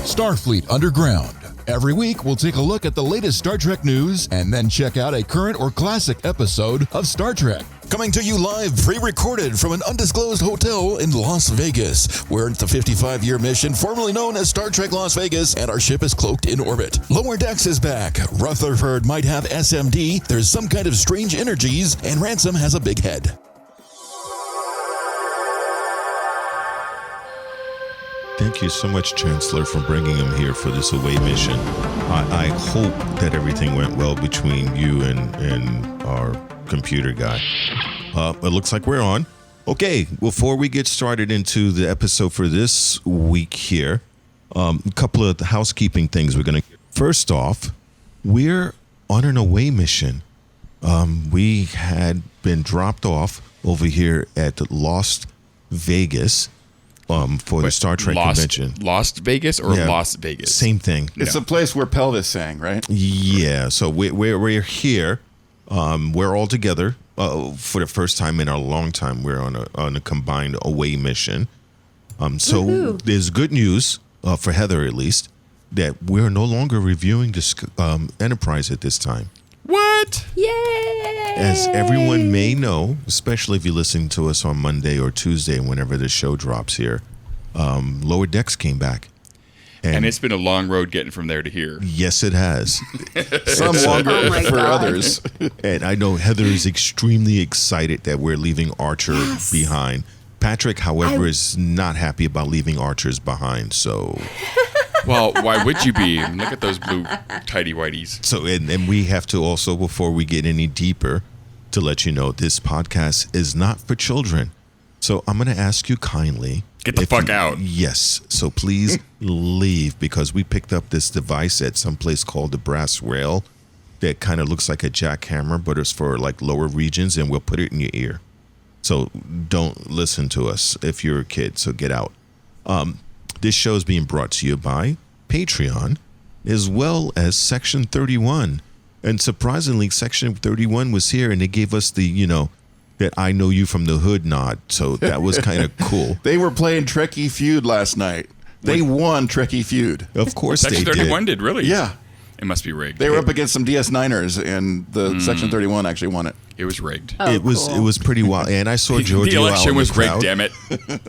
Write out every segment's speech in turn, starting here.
Starfleet Underground. Every week, we'll take a look at the latest Star Trek news and then check out a current or classic episode of Star Trek. Coming to you live, pre-recorded from an undisclosed hotel in Las Vegas. We're at the 55-year mission, formerly known as Star Trek Las Vegas, and our ship is cloaked in orbit. Lower Decks is back. Rutherford might have SMD, there's some kind of strange energies, and Ransom has a big head. Thank you so much, Chancellor, for bringing him here for this away mission. I hope that everything went well between you and our computer guy. It looks like we're on. Okay, before we get started into the episode for this week here, a couple of housekeeping things we're going to... First off, we're on an away mission. We had been dropped off over here at Las Vegas for the Star Trek convention. Lost Vegas or Las Vegas? Same thing. It's the place where Pelvis sang, right? Yeah, so we're here. We're all together for the first time in a long time. We're on a combined away mission. So there's good news for Heather, at least, that we're no longer reviewing this Enterprise at this time. What? Yay! As everyone may know, especially if you listen to us on Monday or Tuesday, whenever the show drops here, Lower Decks came back. And it's been a long road getting from there to here. Yes, it has. Some longer for others. And I know Heather is extremely excited that we're leaving Archer behind. Patrick, however, is not happy about leaving Archers behind, so... Well, why would you be? Look at those blue tighty whities. So, and we have to also, before we get any deeper, to let you know this podcast is not for children. So I'm going to ask you kindly. Get the fuck out. Yes. So please leave, because we picked up this device at some place called the Brass Rail that kind of looks like a jackhammer, but it's for like lower regions, and we'll put it in your ear. So don't listen to us if you're a kid. So get out. This show is being brought to you by Patreon, as well as Section 31. And surprisingly, Section 31 was here, and they gave us the, that I know you from the hood nod. So that was kind of cool. They were playing Trekkie Feud last night. They won Trekkie Feud. Of course they did. Section 31 did, really? Yeah. It must be rigged. They were up against some DS9ers, and the Section 31 actually won it. It was rigged. Oh, it was pretty wild. And I saw Giorgio the election out in was the crowd. rigged, damn it.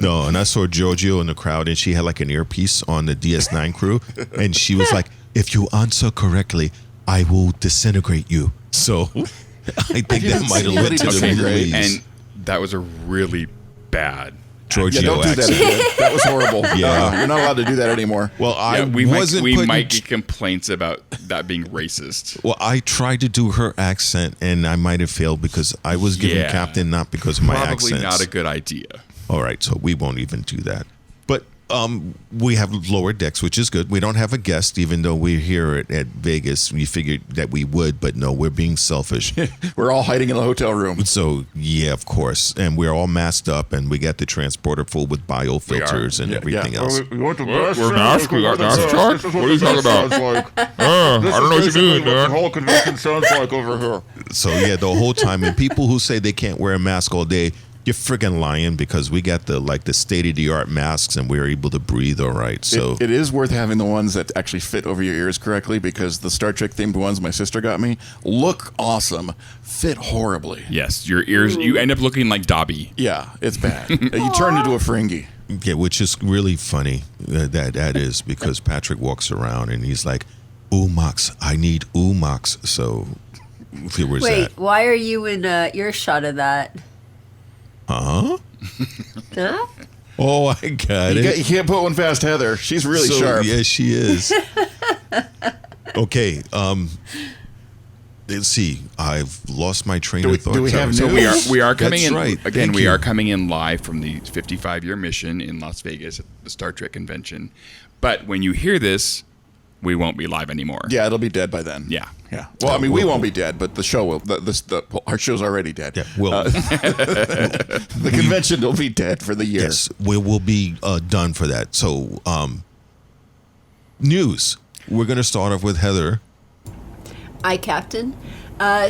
No, and I saw Giorgio in the crowd, and she had like an earpiece on the DS9 crew, and she was like, "If you answer correctly, I will disintegrate you." So I think that might have led to the release. And that was a really bad Giorgio don't do that accent. again. That was horrible. Yeah. You're not allowed to do that anymore. Well, we might get complaints about that being racist. Well, I tried to do her accent, and I might have failed because I was given captain, not because of my accent. Probably not a good idea. All right, so we won't even do that. But we have Lower Decks, which is good. We don't have a guest, even though we're here at Vegas. We figured that we would, but no, we're being selfish. We're all hiding in the hotel room. So, yeah, of course. And we're all masked up, and we got the transporter full with biofilters and everything else. We're masked. We got mask charge? What are you talking about? I don't know what you mean, man. The whole convention sounds like over here. So, yeah, the whole time. And people who say they can't wear a mask all day, you're friggin' lying, because we got the state-of-the-art masks, and we're able to breathe all right. So it is worth having the ones that actually fit over your ears correctly, because the Star Trek themed ones my sister got me look awesome, fit horribly. Yes, your ears, you end up looking like Dobby. Yeah, it's bad. You turn into a Ferengi. yeah, which is really funny. That is, because Patrick walks around and he's like, "Umax, I need Umax." So where's Wait, that? why are you in earshot of that? Huh? Huh? Oh, I got it. You can't put one past Heather. She's really sharp. Yeah, she is. Okay. Let's see. I've lost my train of thought. do we have So news? we are coming That's in right. again. Thank We you. are coming in live from the 55-year mission in Las Vegas at the Star Trek convention. But when you hear this, we won't be live anymore. Yeah, it'll be dead by then. Yeah. Yeah. Well, I mean, we won't be dead, but the show will. Our show's already dead. Yeah, well, The convention will be dead for the year. yes, we will be done for that. So, news. We're going to start off with Heather. Captain.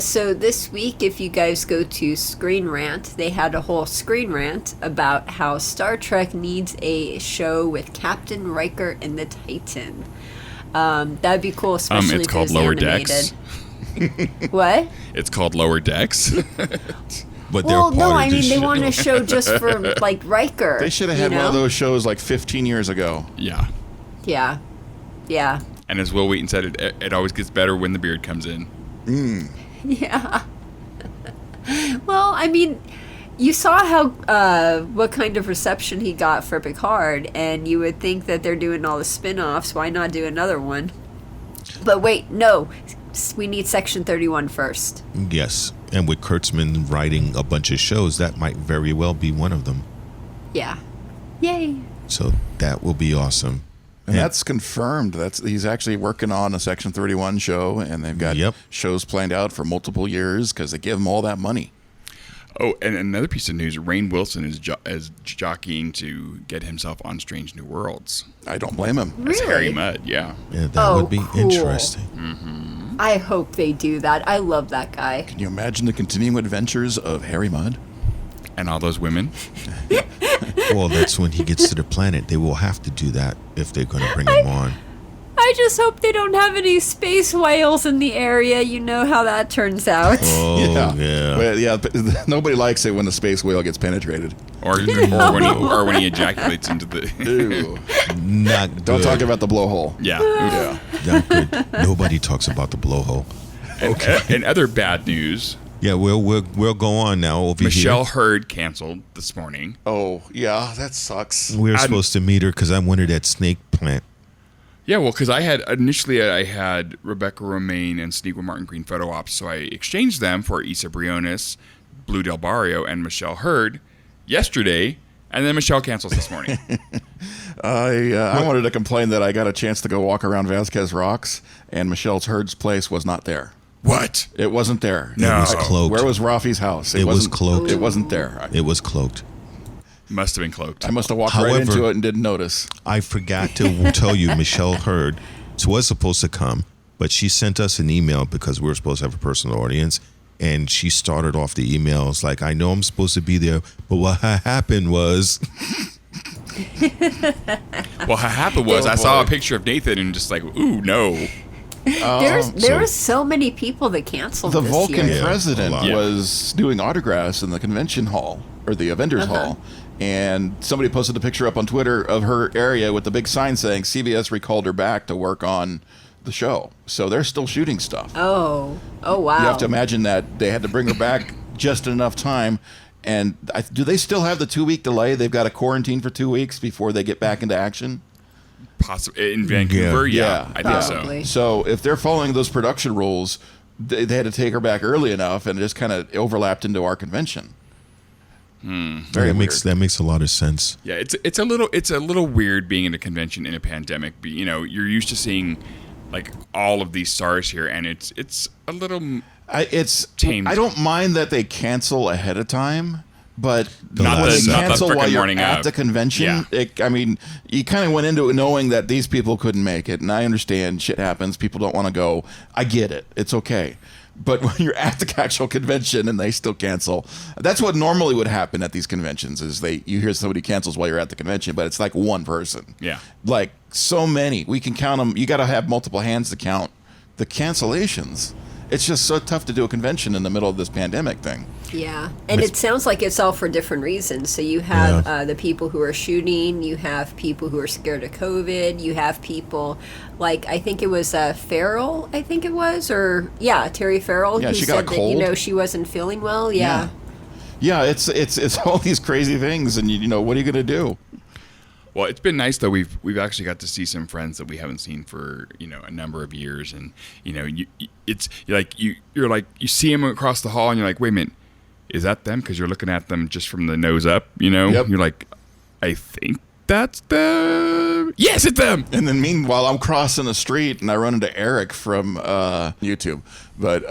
So this week, if you guys go to Screen Rant, they had a whole Screen Rant about how Star Trek needs a show with Captain Riker and the Titan. That'd be cool, especially it's if called it was Lower animated. Decks. What? It's called Lower Decks. But Well, they're part no, of I the mean they show. want a show just for like Riker. They should have had one of those shows like 15 years ago. Yeah. Yeah, yeah, And as Will Wheaton said, it always gets better when the beard comes in. yeah. Well, I mean, you saw how what kind of reception he got for Picard, and you would think that they're doing all the spin-offs. Why not do another one? But wait, no. We need Section 31 first. Yes, and with Kurtzman writing a bunch of shows, that might very well be one of them. Yeah. Yay. So that will be awesome. And that's confirmed. He's actually working on a Section 31 show, and they've got shows planned out for multiple years because they give him all that money. Oh, and another piece of news: Rainn Wilson is jockeying to get himself on Strange New Worlds. I don't blame him. Really? As Harry Mudd, yeah. Yeah, that would be cool. interesting. I hope they do that. I love that guy. Can you imagine the continuing adventures of Harry Mudd? And all those women. Well, that's when he gets to the planet. They will have to do that if they're going to bring him on. I just hope they don't have any space whales in the area. You know how that turns out. Oh, yeah. But yeah, but nobody likes it when the space whale gets penetrated. Or when he ejaculates into the... Ew. Not good. Don't talk about the blowhole. Yeah. Yeah. Not good. Nobody talks about the blowhole. And other bad news, Yeah, we'll go on now over Michelle here. Hurd canceled this morning. Oh, yeah, that sucks. We were supposed to meet her because I wanted that snake plant. Yeah, well, because I had Rebecca Romaine and Sneakwa Martin Green photo ops, so I exchanged them for Isa Briones, Blue Del Barrio, and Michelle Hurd yesterday, and then Michelle cancels this morning. I wanted to complain that I got a chance to go walk around Vasquez Rocks, and Michelle Hurd's place was not there. What? It wasn't there. No. It was cloaked. Where was Rafi's house? It was wasn't- cloaked. It wasn't there. It was cloaked. Must have been cloaked. I must have walked right However- into it and didn't notice. I forgot to tell you, Michelle Hurd was supposed to come, but she sent us an email because we were supposed to have a personal audience, and she started off the emails like, I know I'm supposed to be there, but what happened was... What happened was I saw a picture of Nathan and just like, ooh, no. There were so many people that canceled The this Vulcan year. Yeah, president a lot. was doing autographs in the convention hall, or the Avengers Hall, and somebody posted a picture up on Twitter of her area with the big sign saying CBS recalled her back to work on the show. So they're still shooting stuff. Oh wow. You have to imagine that they had to bring her back just in enough time. And do they still have the 2-week delay? They've got to quarantine for 2 weeks before they get back into action? Possibly in Vancouver, yeah, I think Probably. so. So if they're following those production rules, they had to take her back early enough, and it just kind of overlapped into our convention. Very weird. That makes a lot of sense. Yeah, it's a little weird being in a convention in a pandemic. You know, you're used to seeing like all of these stars here, and it's a little tamed. I don't mind that they cancel ahead of time, but Not when the- they not the cancel while frickin' you're morning at of. the convention, Yeah. you kind of went into it knowing that these people couldn't make it, and I understand shit happens. People don't want to go. I get it. It's okay. But when you're at the actual convention and they still cancel, that's what normally would happen at these conventions. Is you hear somebody cancels while you're at the convention, but it's like one person. Yeah. Like so many, we can count them. You got to have multiple hands to count the cancellations. It's just so tough to do a convention in the middle of this pandemic thing. Yeah, and it sounds like it's all for different reasons. So you have Yeah. the people who are shooting, you have people who are scared of COVID, you have people like I think it was Farrell, Terry Farrell, Yeah, who she got a said that cold. she wasn't feeling well. Yeah. Yeah, it's all these crazy things, and you know what are you gonna do? Well, it's been nice though. We've actually got to see some friends that we haven't seen for a number of years, and you see them across the hall, and you're like, wait a minute, is that them? Because you're looking at them just from the nose up, Yep. You're like, I think that's them. Yes, it's them. And then meanwhile, I'm crossing the street and I run into Eric from YouTube. But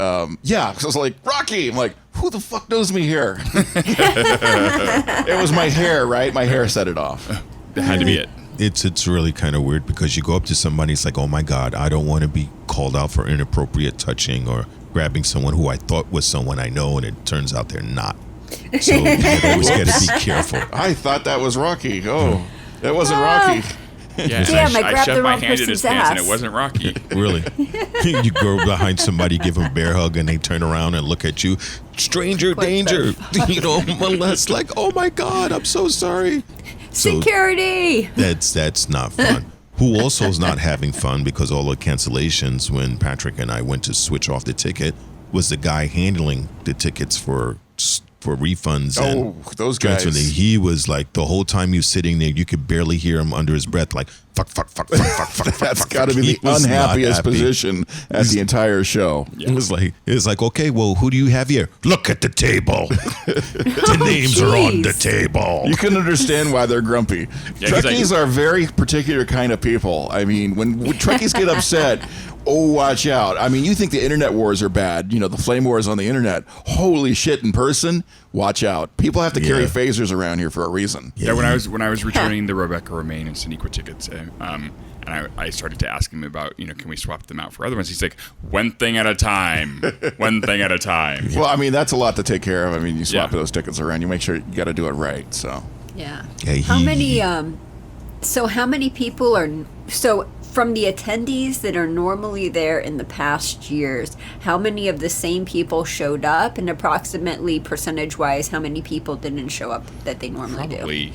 yeah, so I was like, Rocky. I'm like, who the fuck knows me here? It was my hair, right? My hair set it off. That had to be it. It's really kind of weird because you go up to somebody, it's like, oh my God, I don't want to be called out for inappropriate touching or grabbing someone who I thought was someone I know, and it turns out they're not. So you always got to be careful. I thought that was Rocky. Oh, that wasn't Rocky. Yeah, Damn, I grabbed shoved the my wrong hand in his person's pants, and ass. it wasn't Rocky. Really? You go behind somebody, give them a bear hug, and they turn around and look at you. Stranger Quite danger. You know, molest. Like, oh my God, I'm so sorry. So Security. that's not fun. Who also is not having fun because all the cancellations when Patrick and I went to switch off the ticket was the guy handling the tickets for refunds. Oh, those guys. He was like, the whole time he was sitting there, you could barely hear him under his breath, like, fuck. That's got to be the unhappiest position at the entire show. It was like, okay, well, who do you have here? Look at the table. The names are on the table. You can understand why they're grumpy. Yeah, Trekkies are very particular kind of people. I mean, when Trekkies get upset, oh, watch out. I mean, you think the internet wars are bad. You know, the flame wars on the internet. Holy shit, in person, watch out. People have to carry phasers around here for a reason. Yeah, when I was returning the Rebecca Romaine and Sonequa tickets, and I started to ask him about, can we swap them out for other ones? He's like, one thing at a time. One thing at a time. Well, I mean, that's a lot to take care of. I mean, you swap those tickets around. You make sure you got to do it right. So Yeah. How many people are from the attendees that are normally there in the past years, how many of the same people showed up, and approximately percentage-wise, how many people didn't show up that they normally Probably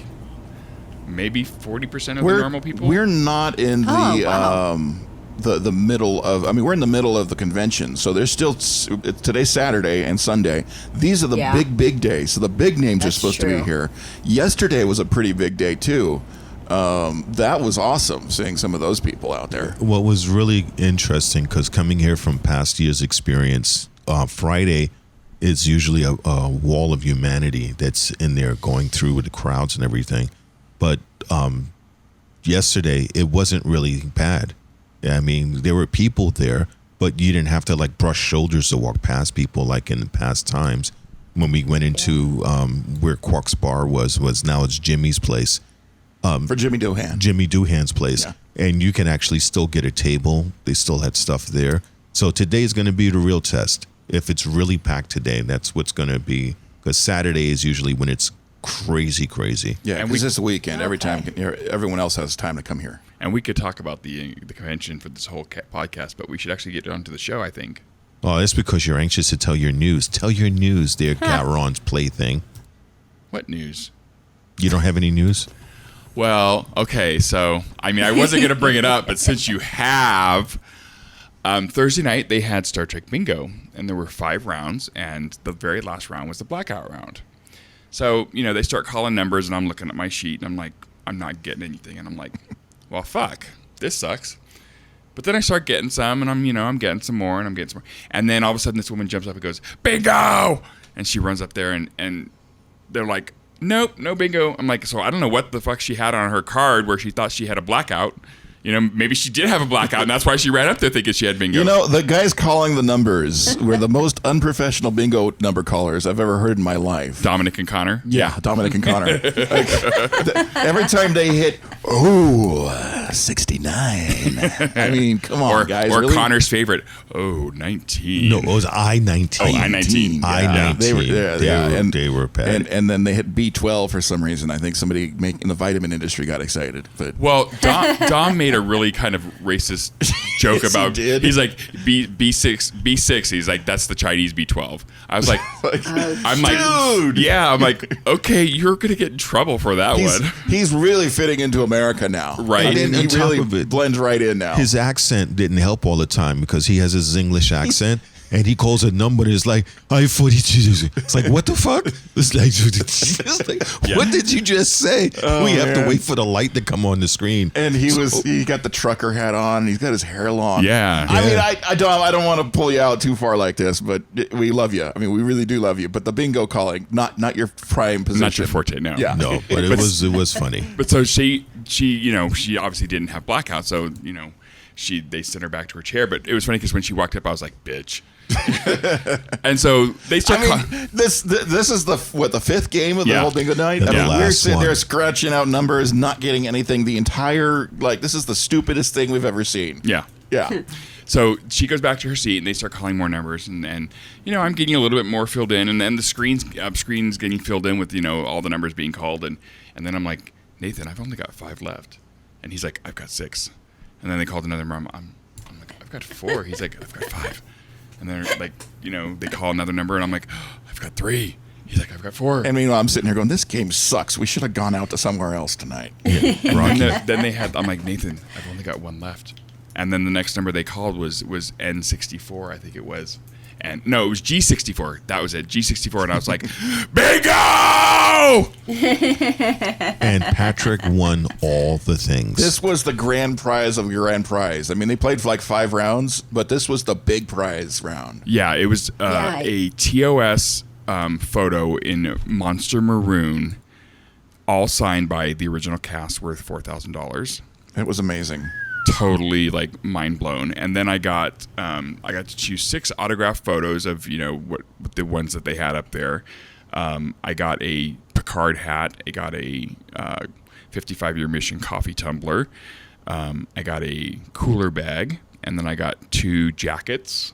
maybe 40% of the normal people. We're not in the middle of. I mean, we're in the middle of the convention, so there's still today's Saturday and Sunday. These are the big days, so the big names are supposed to be here. Yesterday was a pretty big day too. That was awesome seeing some of those people out there. What was really interesting, because coming here from past year's experience, Friday is usually a wall of humanity that's in there going through with the crowds and everything. But yesterday, it wasn't really bad. I mean, there were people there, but you didn't have to like brush shoulders to walk past people like in the past times. When we went into where Quark's bar was now it's Jimmy's place. For Jimmy Doohan. Jimmy Doohan's place. Yeah. And you can actually still get a table. They still had stuff there. So today's going to be the real test. If it's really packed today, that's what's going to be. Because Saturday is usually when it's crazy. Yeah, because it's the weekend. Every time everyone else has time to come here. And we could talk about the convention for this whole podcast, but we should actually get onto the show, I think. Oh, that's because you're anxious to tell your news. Tell your news there, Garon's plaything. What news? You don't have any news? Well, okay, so, I mean, I wasn't going to bring it up, but since you have, Thursday night they had Star Trek Bingo, and there were 5 rounds, and the very last round was the blackout round. So, they start calling numbers, and I'm looking at my sheet, and I'm like, I'm not getting anything, and I'm like, well, fuck, this sucks. But then I start getting some, and I'm getting some more, and I'm getting some more. And then all of a sudden this woman jumps up and goes, bingo! And she runs up there, and they're like, nope, no bingo. I'm like, so I don't know what the fuck she had on her card where she thought she had a blackout. Maybe she did have a blackout, and that's why she ran up there thinking she had bingo. The guys calling the numbers were the most unprofessional bingo number callers I've ever heard in my life. Dominic and Connor? Yeah, Dominic and Connor. Every time they hit, 69. I mean, come on, guys. Or really? Connor's favorite, 19. No, it was I-19. Oh, I-19. I-19. They were bad. And then they hit B12 for some reason. I think somebody in the vitamin industry got excited. But well, Dom made a really kind of racist joke yes, about. He did. He's like B6. He's like, that's the Chinese B12. I was like, I'm like, dude. Yeah, I'm like, okay, you're gonna get in trouble for that one. He's really fitting into America now, right? And he really blends right in now. His accent didn't help all the time because he has his English accent. And he calls a number and it's like, I-42. It's like, what the fuck? It's like, what did you just say? We have to wait for the light to come on the screen. And he got the trucker hat on. He's got his hair long. Yeah. I mean, I don't want to pull you out too far like this, but we love you. I mean, we really do love you. But the bingo calling, not your prime position. Not your forte, no. Yeah. No, but it was funny. But so she obviously didn't have blackout, so, they sent her back to her chair. But it was funny because when she walked up, I was like, bitch. And so they start. This is the 5th game of the whole bingo night. We're sitting there scratching out numbers, not getting anything. The entire this is the stupidest thing we've ever seen. Yeah. So she goes back to her seat, and they start calling more numbers, and I'm getting a little bit more filled in, and then the screen's getting filled in with all the numbers being called, and then I'm like, Nathan, I've only got 5 left, and he's like, I've got 6, and then they called another number. I'm like, I've got 4. He's like, I've got 5, and then like they call another number, and I'm like, I've got 3. He's like, I've got 4. And meanwhile, I'm sitting here going, this game sucks. We should have gone out to somewhere else tonight. Yeah. Then they had. I'm like, Nathan, I've only got 1 left. And then the next number they called was N64, I think it was. And no, it was G64. That was it, G64. And I was like, bingo! And Patrick won all the things. This was the grand prize of grand prize. I mean, they played for like 5 rounds, but this was the big prize round. Yeah, it was a TOS photo in Monster Maroon, all signed by the original cast, worth $4,000. It was amazing. Totally like mind blown. And then I got to choose 6 autographed photos of what the ones that they had up there. I got a Picard hat. I got a 55-year mission coffee tumbler. I got a cooler bag, and then I got 2 jackets,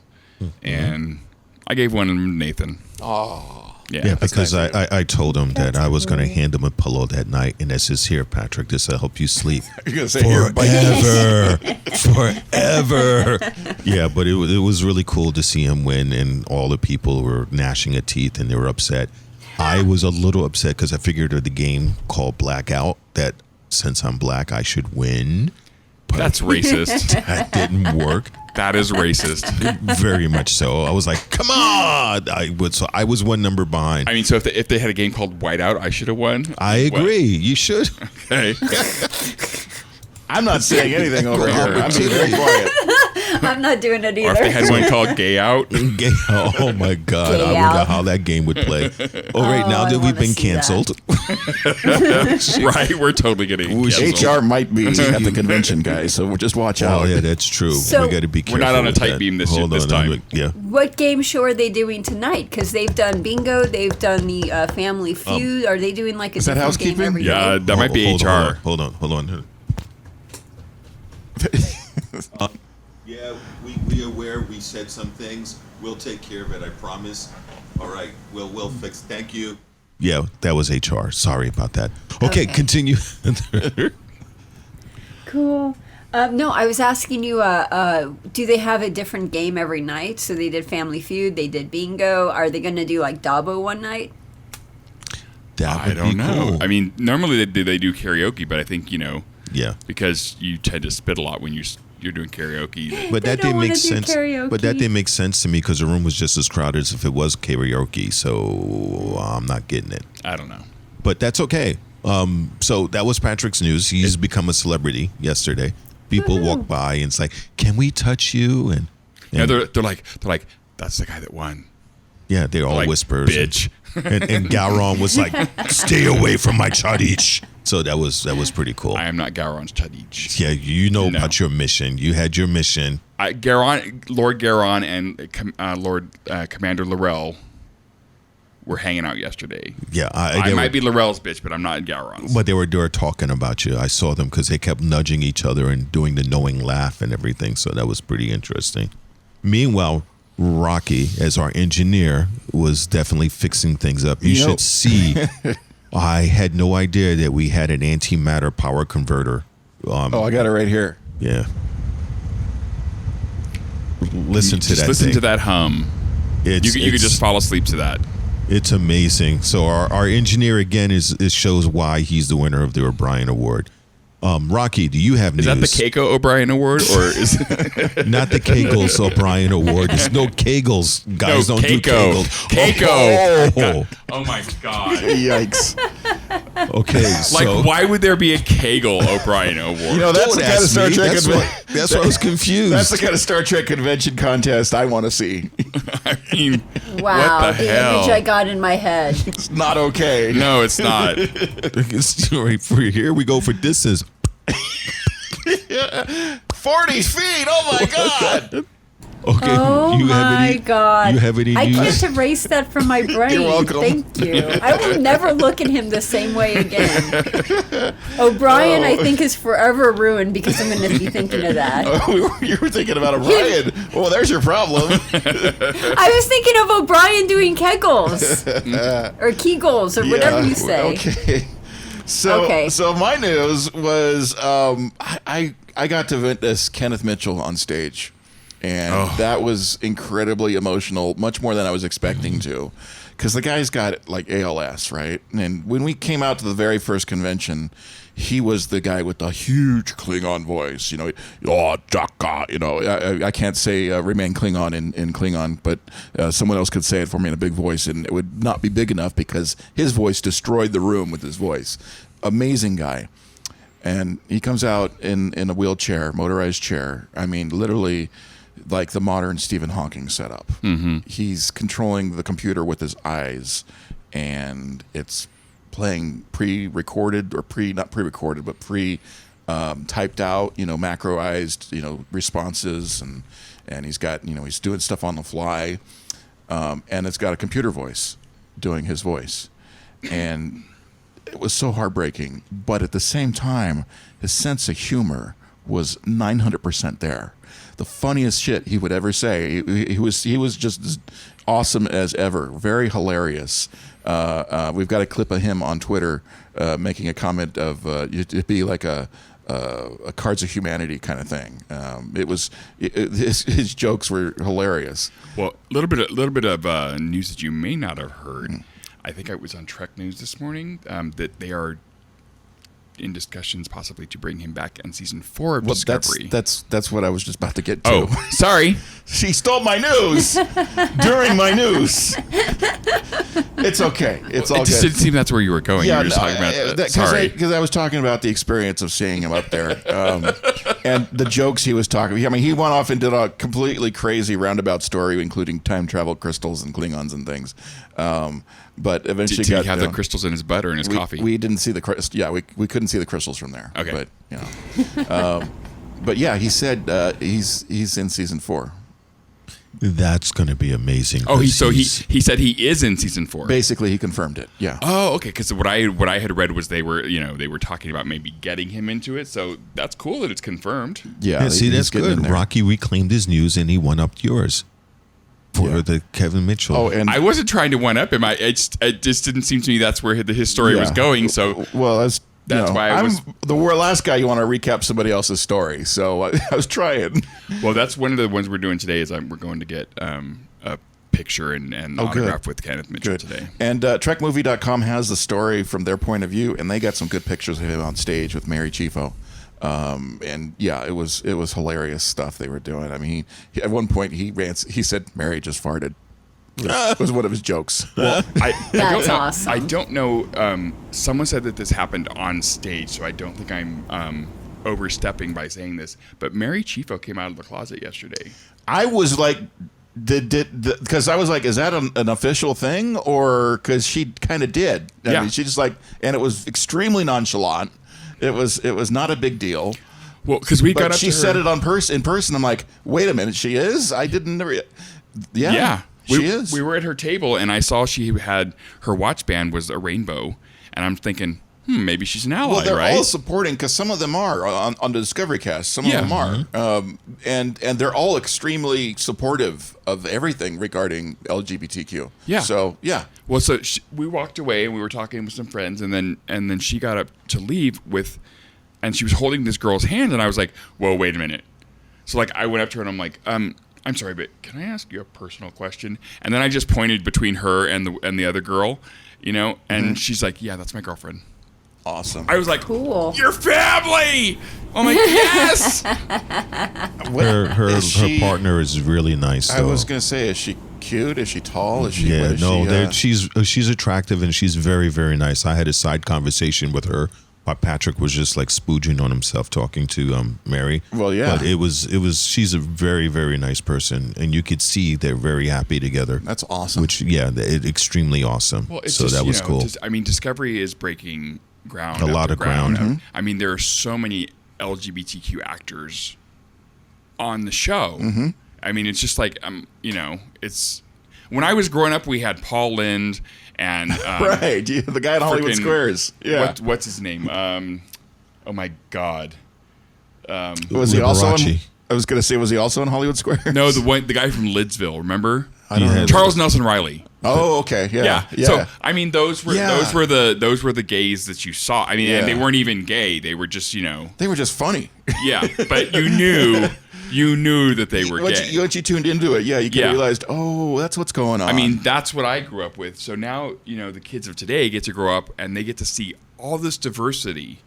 and I gave one to Nathan. Oh. Yeah, because I told him that I was going to hand him a pillow that night, and this is here, Patrick. This will help you sleep You're gonna say forever. Yeah, but it was really cool to see him win, and all the people were gnashing their teeth and they were upset. I was a little upset because I figured the game called Blackout that since I'm black I should win. But that's racist. That didn't work. That is racist. Very much so. I was like, come on! I was 1 number behind. I mean, so if they had a game called Whiteout, I should have won. I agree. You should. Okay. I'm not saying anything over here. I'm being very quiet. I'm not doing it either. Or if they had one called Gay Out. Oh my God! Gay I wonder out. how that game would play. Oh, right now that we've been canceled. Right, we're totally getting canceled. HR might be at the convention, guys, so just watch out. Oh yeah, that's true. So- We got to be careful. We're not on a with tight that. beam this Hold time. Yeah. What game show are they doing tonight? Because they've done bingo, they've done the Family Feud. Are they doing like a Is that different game housekeeping? every Yeah, day? that might be HR. Hold on. Yeah, we aware we said some things. We'll take care of it, I promise. All right, we'll fix. Thank you. Yeah, that was HR. Sorry about that. Okay. Continue. Cool. No, I was asking you, do they have a different game every night? So they did Family Feud, they did bingo. Are they going to do like Dabo one night? That I would don't be know. cool. I mean, normally they do karaoke, but I think Yeah. because you tend to spit a lot when you're doing karaoke. But They that don't didn't make wanna do sense. karaoke. But that didn't make sense to me because the room was just as crowded as if it was karaoke. So I'm not getting it. I don't know. But that's okay. So that was Patrick's news. He's become a celebrity yesterday. People walk by and it's like, "Can we touch you?" And Yeah, they're like that's the guy that won. yeah, they all Like, whispered. bitch. And Gowron was like, "Stay away from my Chadich." So that was pretty cool. I am not Gowron's Chadich. Yeah, you know No. about your mission. You had your mission. Lord Garon and Lord Commander Laurel were hanging out yesterday. Yeah, I might be Laurel's bitch, but I'm not Gowron's. But they were talking about you. I saw them because they kept nudging each other and doing the knowing laugh and everything. So that was pretty interesting. Meanwhile, Rocky, as our engineer, was definitely fixing things up. You should see. I had no idea that we had an antimatter power converter. Oh, I got it right here. Yeah. Listen to Just that listen thing. to that hum. You could just fall asleep to that. It's amazing. So our engineer again is shows why he's the winner of the O'Brien Award. Rocky, do you have news? Is that the Keiko O'Brien Award or is Not the Kegels O'Brien Award. There's no Kegels. Guys No, don't do Keiko. Kegels. Keiko. Oh. Oh my god! Yikes. Okay, so Like, why would there be a Kegel O'Brien Award? You know, that's don't the kind of ask Star me. Trek That's why I was confused. That's the kind of Star Trek convention contest I want to see. I mean, Wow, what the hell? image I got in my head. It's not okay. No, it's not. Here we go for distance. 40 feet. Oh my god. Okay. Oh my God! You have any I news? can't erase that from my brain. You're welcome. Thank you. I will never look at him the same way again. O'Brien, I think, is forever ruined because I'm going to be thinking of that. You were thinking about O'Brien. Well, there's your problem. I was thinking of O'Brien doing kegels or kegels or whatever you say. Okay. So my news was I got to witness Kenneth Mitchell on stage, and that was incredibly emotional, much more than I was expecting to, because the guy's got like ALS, right? And when we came out to the very first convention, he was the guy with the huge Klingon voice, I can't say remain Klingon in Klingon, but someone else could say it for me in a big voice, and it would not be big enough because his voice destroyed the room with his voice. Amazing guy. And he comes out in a wheelchair, motorized chair. I mean, literally like the modern Stephen Hawking setup. Mm-hmm. He's controlling the computer with his eyes, and it's playing pre-recorded or not pre-recorded, but typed out, macroized, responses, and he's got, he's doing stuff on the fly, and it's got a computer voice doing his voice, and it was so heartbreaking. But at the same time, his sense of humor was 900% there. The funniest shit he would ever say. He was just as awesome as ever. Very hilarious. We've got a clip of him on Twitter making a comment of it'd be like a Cards of Humanity kind of thing. His jokes were hilarious. Well, a little bit of news that you may not have heard. I think I was on Trek News this morning that they are in discussions possibly to bring him back in season 4 of Discovery. That's what I was just about to get to. Oh, sorry. She stole my news during my news. It's okay. It's all it just good. didn't seem that's where you were going. You were just talking about sorry. Because I was talking about the experience of seeing him up there, and the jokes he was talking. I mean, he went off and did a completely crazy roundabout story, including time travel crystals and Klingons and things. But eventually, did he have the crystals in his butter and his coffee? We didn't see the crystals. Yeah, we couldn't see the crystals from there. Okay, but yeah, he said he's in season 4. That's going to be amazing. Oh, he said he is in season 4. Basically, he confirmed it. Yeah. Oh, okay. Because what I had read was they were talking about maybe getting him into it. So that's cool that it's confirmed. Yeah. See, that's good. Rocky reclaimed his news and he one upped yours for the Kevin Mitchell. Oh, and I wasn't trying to one up him. It just didn't seem to me that's where his story was going. So that's why I was the last guy you want to recap somebody else's story. So I was trying. Well, that's one of the ones we're doing today. Is we're going to get a picture and autograph with Kenneth Mitchell today. And TrekMovie.com has the story from their point of view, and they got some good pictures of him on stage with Mary Chieffo. And yeah, it was hilarious stuff they were doing. I mean, at one point he said Mary just farted. It was one of his jokes. Well, That's awesome. I don't know. Someone said that this happened on stage, so I don't think I'm overstepping by saying this. But Mary Chieffo came out of the closet yesterday. I was like, because I was like, is that an official thing, or because she kind of did? I mean, she just and it was extremely nonchalant. It was not a big deal. Well, because got up. She said it in person. I'm like, wait a minute, she is? I didn't never. Yeah. She is. We were at her table, and I saw she had her watch band was a rainbow, and I'm thinking, maybe she's an ally, well, they're right? all supporting, because some of them are on the Discovery Cast. Some of them are, and they're all extremely supportive of everything regarding LGBTQ. Yeah. So Well, so we walked away, and we were talking with some friends, and then she got up to leave and she was holding this girl's hand, and I was like, whoa, wait a minute. So I went up to her, and I'm like, I'm sorry, but can I ask you a personal question? And then I just pointed between her and the other girl, and she's like, yeah, that's my girlfriend. Awesome. I was like, cool. Your family. I'm like, yes. Her partner is really nice. Though. I was gonna say, is she cute? Is she tall? Is she? She's attractive and she's very, very nice. I had a side conversation with her. Patrick was just spooging on himself talking to Mary. Well, yeah. But she's a very, very nice person, and you could see they're very happy together. That's awesome. Extremely awesome. Well, it's that was cool. Discovery is breaking ground. A lot of ground. Mm-hmm. I mean, there are so many LGBTQ actors on the show, I mean, it's just like it's when I was growing up, we had Paul Lynde and right, the guy in Hollywood Squares. Yeah, what's his name? Oh my God. Was he also? I was gonna say, was he also in Hollywood Squares? No, the guy from Lidsville. Remember? I don't know. Charles Nelson Riley. Oh, okay, yeah. So I mean, those were the gays that you saw. I mean, and they weren't even gay. They were just they were just funny. Yeah, but you knew that they were gay. Once you tuned into it, you realized, oh, that's what's going on. I mean, that's what I grew up with. So now the kids of today get to grow up and they get to see all this diversity.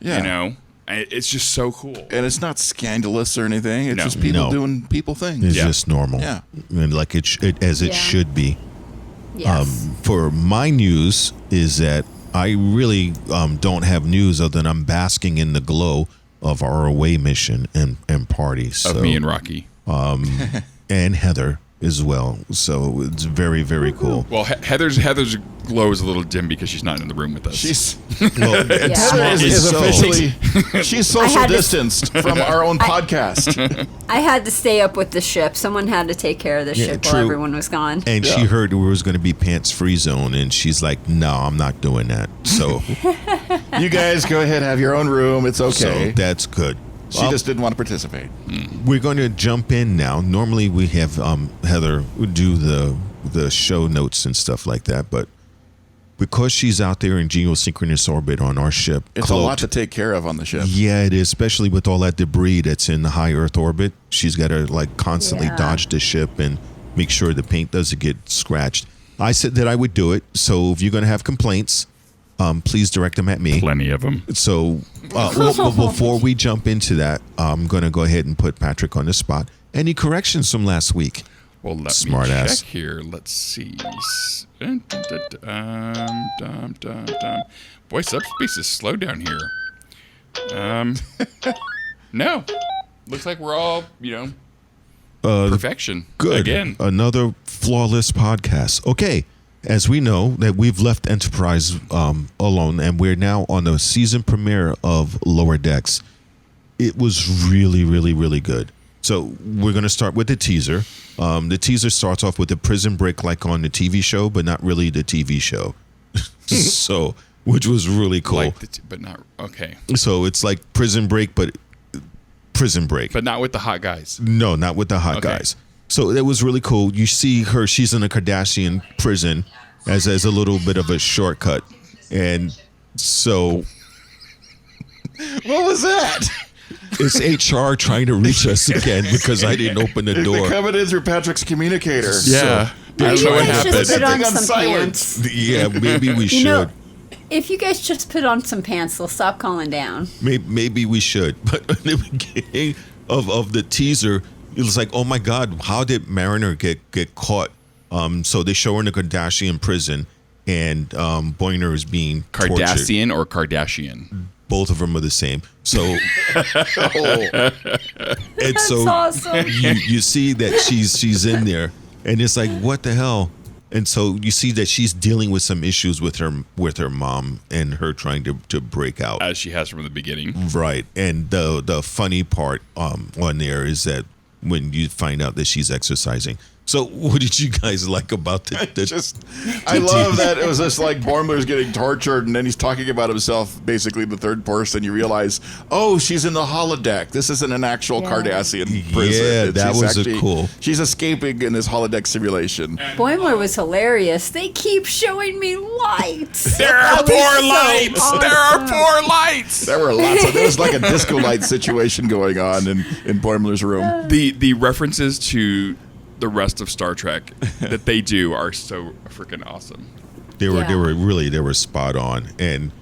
Yeah. It's just so cool. And it's not scandalous or anything. It's just people doing people things. It's just normal. Yeah. And like it should be. Yes. For my news is that I really don't have news other than I'm basking in the glow of our away mission and parties. Of me and Rocky. And Heather as well. So it's very, very cool. Well, Heather's glow is a little dim because she's not in the room with us. She's Well, Heather is officially she's social distanced from our own podcast. I had to stay up with the ship. Someone had to take care of the ship while everyone was gone. And she heard there was going to be pants-free zone, and she's like, no, I'm not doing that. So you guys go ahead, have your own room. It's okay. So that's good. She just didn't want to participate. We're going to jump in now. Normally we have Heather do the show notes and stuff like that, but because she's out there in geosynchronous orbit on our ship, it's cloaked, a lot to take care of on the ship. Yeah, it is, especially with all that debris that's in the high Earth orbit. She's got to constantly dodge the ship and make sure the paint doesn't get scratched. I said that I would do it, so if you're going to have complaints, please direct them at me. Plenty of them. So before we jump into that, I'm going to go ahead and put Patrick on the spot. Any corrections from last week? Well, let Smart me ass. check here. Let's see. Boy, subspace is slow down here. No. Looks like we're all, perfection. Good. Again. Another flawless podcast. Okay. As we know that we've left Enterprise alone, and we're now on the season premiere of Lower Decks. It was really, really, really good. So we're going to start with the teaser. The teaser starts off with a prison break like on the TV show, but not really the TV show. So, which was really cool. But not, okay. So it's like prison break, but prison break. But not with the hot guys. No, not with the hot guys. So that was really cool. You see her, she's in a Kardashian prison as a little bit of a shortcut. And so... What was that? It's HR trying to reach us again because I didn't open the door. They're coming in through Patrick's communicator. Yeah. I don't know what happened. Just put on on some silence. pants. Yeah, maybe we should. If you guys just put on some pants, they'll stop calling down. Maybe we should. But in the beginning of the teaser, it was like, oh my God, how did Mariner get caught? So they show her in a Kardashian prison, and Boimler is being Kardashian tortured. Or Kardashian? Both of them are the same. So, That's awesome. you see that she's in there, and it's like, what the hell? And so you see that she's dealing with some issues with her mom and her trying to break out, as she has from the beginning. Right. And the funny part on there is that when you find out that she's exercising. So what did you guys like about the I love that it was just like Boimler's getting tortured, and then he's talking about himself basically in the third person. You realize, oh, she's in the holodeck. This isn't an actual Cardassian prison. Yeah, that was cool. She's escaping in this holodeck simulation. Boimler was hilarious. They keep showing me lights. There are four lights. Awesome. There are four lights. There were lots of. There was like a disco light situation going on in Boimler's room. The references to the rest of Star Trek that they do are so freaking awesome. They were spot on. And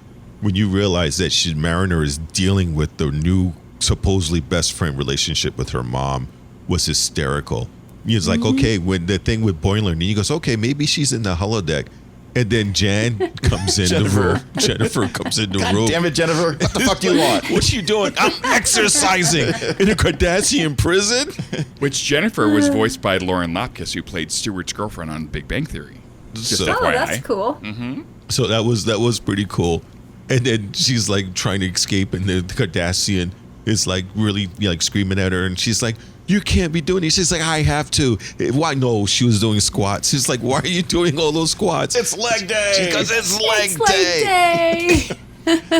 when you realize that Mariner is dealing with the new supposedly best friend relationship with her mom was hysterical. He's like, okay, when the thing with Boimler, and he goes, okay, maybe she's in the holodeck. And then Jan comes in the room. Jennifer comes in the room. Damn it, Jennifer. What the fuck do you want? What you doing? I'm exercising in a Kardashian prison. Which Jennifer was voiced by Lauren Lapkus, who played Stewart's girlfriend on Big Bang Theory. Just FYI. That's cool. Mm-hmm. So that was pretty cool. And then she's like trying to escape, and the Kardashian is like really like screaming at her, and she's like, you can't be doing it. She's like, I have to. Why? No, she was doing squats. She's like, why are you doing all those squats? It's leg day. Because it's leg Day.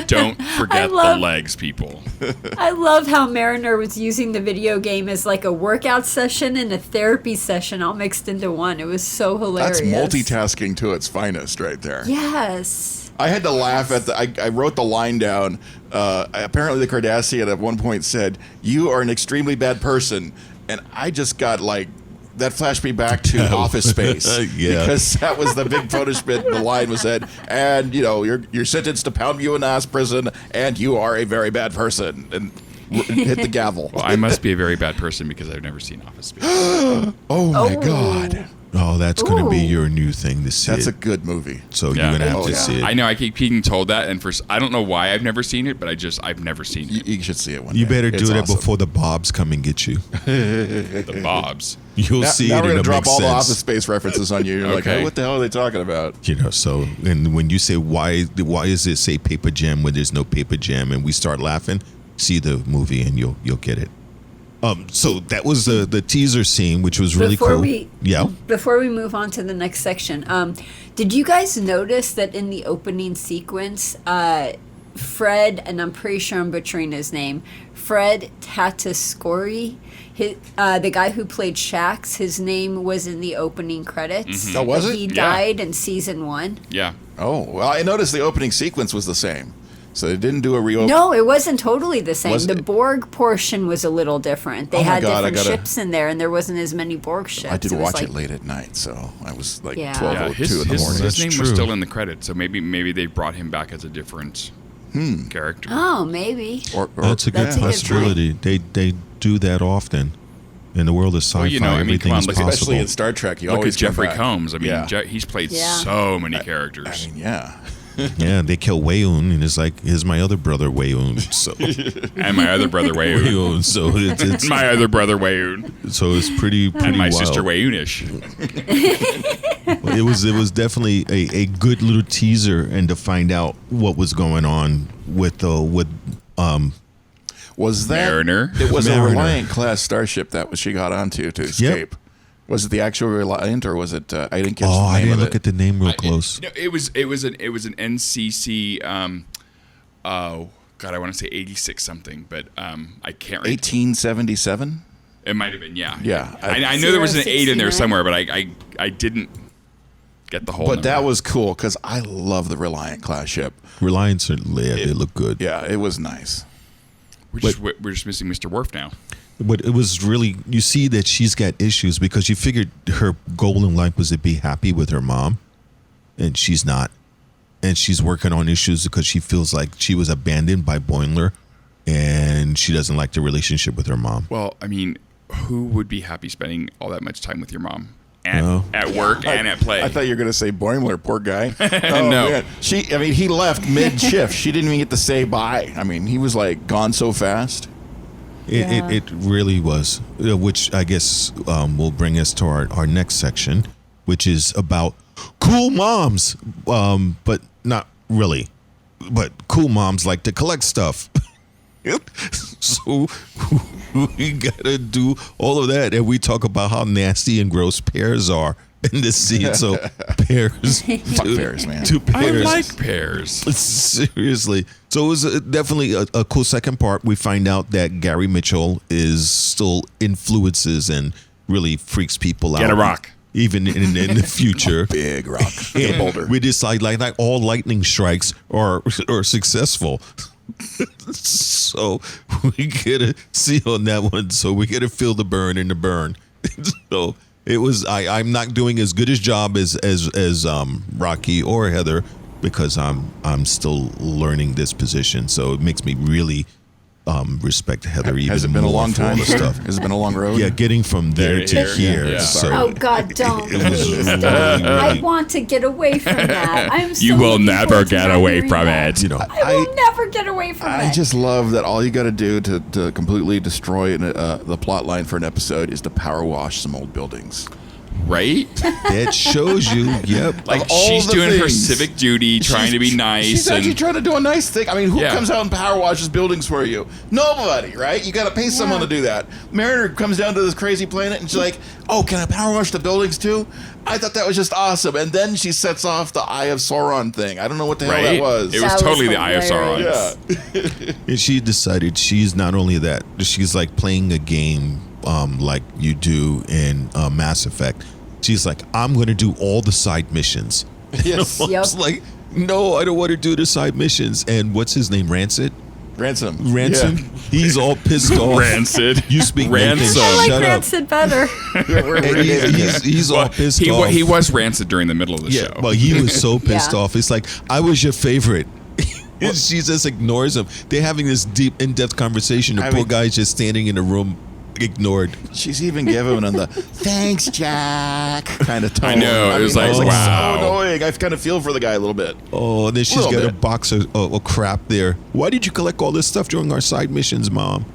Don't forget the legs, people. I love how Mariner was using the video game as like a workout session and a therapy session all mixed into one. It was so hilarious. That's multitasking to its finest right there. Yes. I had to laugh at I wrote the line down. Apparently the Cardassian at one point said, "You are an extremely bad person." And I just got like, that flashed me back to Office Space. Yeah. Because that was the big punishment. The line was said, and you're sentenced to pound you in ass prison, and you are a very bad person. And hit the gavel. Well, I must be a very bad person because I've never seen Office Space. Oh my God. Oh, that's going to be Ooh. your new thing to see. That's a good movie. So Yeah. you're going to have Oh, to yeah. see it. I know I keep being told that, and I don't know why I've never seen it, but I've never seen it. You should see it one You day. better It's do that awesome. before the Bobs come and get you. The Bobs. You'll Now, see now it we're and gonna it'll make drop all the sense. Office Space references on you. You're like, Okay. hey, what the hell are they talking about? So, and when you say, why does it say paper jam when there's no paper jam, and we start laughing, see the movie and you'll get it. So that was the teaser scene, which was really cool. Before we move on to the next section, did you guys notice that in the opening sequence, Fred, and I'm pretty sure I'm butchering his name, Fred Tatasciore, the guy who played Shax, his name was in the opening credits. Oh, was it? He Yeah. died in season 1. Yeah. Oh, well, I noticed the opening sequence was the same. So they didn't do a reopen. No, it wasn't totally the same. Was The it? Borg portion was a little different. They Oh my had God, I different gotta- ships in there, and there wasn't as many Borg ships. I did It was watch like- it late at night, so I was like Yeah. 12:02 his, in the his, morning. his That's name true. was still in the credits, so maybe they brought him back as a different character. Oh, maybe. Or- That's a good That's a good possibility. They do that often. In the world of sci-fi, Well, you know, I mean, everything come on, is look, possible. Especially in Star Trek, you Look always at Jeffrey come back. Combs. I mean, Yeah. he's played Yeah. so many characters. I mean, yeah. Yeah, they kill Wayoon, and it's like, here's my other brother Wayoon. So And my other brother Wayoon. Wayoon, so it's And my other brother Wayoon. so it's pretty And my wild. sister Wayoonish. It was definitely a good little teaser, and to find out what was going on with Was that Mariner. It was Mariner. a Reliant class starship that she got onto to escape. Was it the actual Reliant, or was it? I didn't catch the name I didn't of look it. at the name real close. No, it was an NCC. Oh God, I want to say 86 something, but I can't. 1877. It might have been, yeah. Yeah. I know there was an 8 in there 069. somewhere, but I didn't get the whole. But number. that was cool because I love the Reliant class ship. Reliance, they look good. Yeah, it was nice. we're just missing Mr. Worf now. But it was really, you see that she's got issues because you figured her goal in life was to be happy with her mom, and she's not. And she's working on issues because she feels like she was abandoned by Boimler, and she doesn't like the relationship with her mom. Well, I mean, who would be happy spending all that much time with your mom? And No. at work and at play. I thought you were going to say Boimler, poor guy. No. Man. He left mid-shift. She didn't even get to say bye. I mean, he was like gone so fast. It really was, which I guess will bring us to our next section, which is about cool moms, but not really. But cool moms like to collect stuff. So we gotta do all of that, and we talk about how nasty and gross pears are in this scene. So pears, Fuck pears, man. to I pears. like pears. Seriously. So it was definitely a cool second part. We find out that Gary Mitchell is still influences and really freaks people out. Get a rock. Even in the future. Big rock. Big And boulder. we decide like all lightning strikes are successful. So we gotta see on that one. So we gotta feel the burn in the burn. So it was I'm not doing as good a job as Rocky or Heather because I'm still learning this position. So it makes me really respect Heather even Has it been a more long for all time? the stuff. Has it been a long road? Yeah, getting from there to here. Yeah. So Oh God, don't! It was Please really, don't. I really- want to get away from that. I'm so You will looking never forward to get not away hearing from that. it. you know, I will never get away from I it. just love that all you got to do to completely destroy the plot line for an episode is to power wash some old buildings. Right? That shows you, yep. Like Of all she's the doing her things, civic duty, trying to be nice. She's actually trying to do a nice thing. I mean, who Yeah. comes out and power washes buildings for you? Nobody, right? You got to pay someone to do that. Mariner comes down to this crazy planet and she's like, "Oh, can I power wash the buildings too?" I thought that was just awesome. And then she sets off the Eye of Sauron thing. I don't know what the hell that was. It was That totally was the Eye of Sauron. hilarious. And she decided she's not only that, she's like playing a game like you do in Mass Effect. She's like, I'm going to do all the side missions. Yes. I was like, no, I don't want to do the side missions. And what's his name? Ransom? Ransom. Yeah. He's all pissed off. Rancid. You speak Ransom. Nathan, I like shut up. Rancid better. And he's all pissed off. He was Rancid during the middle of the show. But he was so pissed Yeah. off. It's like, I was your favorite. She just ignores him. They're having this deep, in-depth conversation. The I poor mean- guy's just standing in the room, ignored. She's even giving him the "thanks, Jack" kind of tone. I know, it was like, wow. so annoying. I kind of feel for the guy a little bit. Oh, and then she's Little got a bit. box of crap there. Why did you collect all this stuff during our side missions, Mom?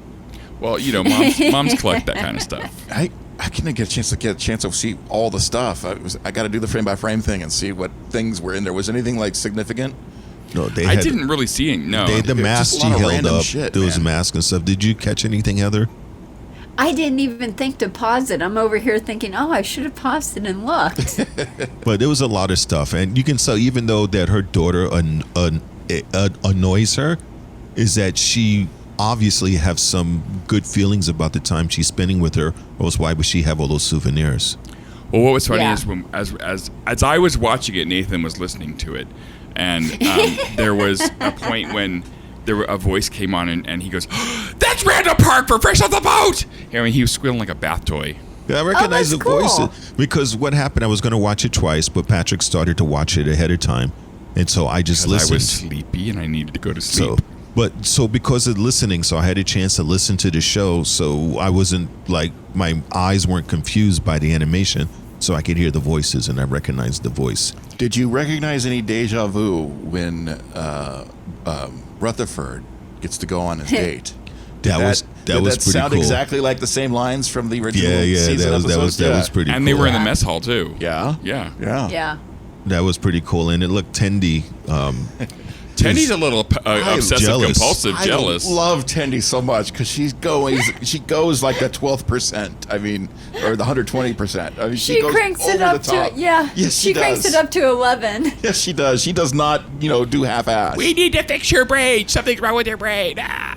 Well, you know, moms collect that kind of stuff. I couldn't get a chance to see all the stuff. I got to do the frame by frame thing and see what things were in there. Was anything like significant? No, they I had didn't really see it. No. they had the It was mask just a she lot of held random up. shit, There was a man. mask and stuff. Did you catch anything, Heather? I didn't even think to pause it. I'm over here thinking, oh, I should have paused it and looked. But there was a lot of stuff, and you can tell even though that her daughter annoys her, is that she obviously have some good feelings about the time she's spending with her. Or else why would she have all those souvenirs? Well, what was funny Yeah. is when, as I was watching it, Nathan was listening to it, and there was a point when a voice came on, and he goes, "That's Randall Park for Fresh Off the Boat!" I mean, he was squealing like a bath toy. Yeah, I recognize that's the voice cool. because what happened? I was going to watch it twice, but Patrick started to watch it ahead of time, and so I just Because I listened. was sleepy and I needed to go to sleep. So because of listening, so I had a chance to listen to the show, so I wasn't like my eyes weren't confused by the animation, so I could hear the voices and I recognized the voice. Did you recognize any deja vu when Rutherford gets to go on his date? That was did was that pretty sound cool. exactly like the same lines from the original Yeah, season that episodes? was pretty And cool. they were in the Yeah. mess hall too. Yeah. Yeah. Yeah. Yeah. That was pretty cool, and it looked Tendy. Tendy's a little obsessive, jealous. compulsive, I jealous. love Tendy so much because she goes like the 12th percent. I mean, or the 120%. I mean, She goes cranks it over up the top. to, yeah. Yes, she cranks does. it up to 11. Yes, she does. She does not, do half-ass. We need to fix your brain. Something's wrong with your brain. Ah.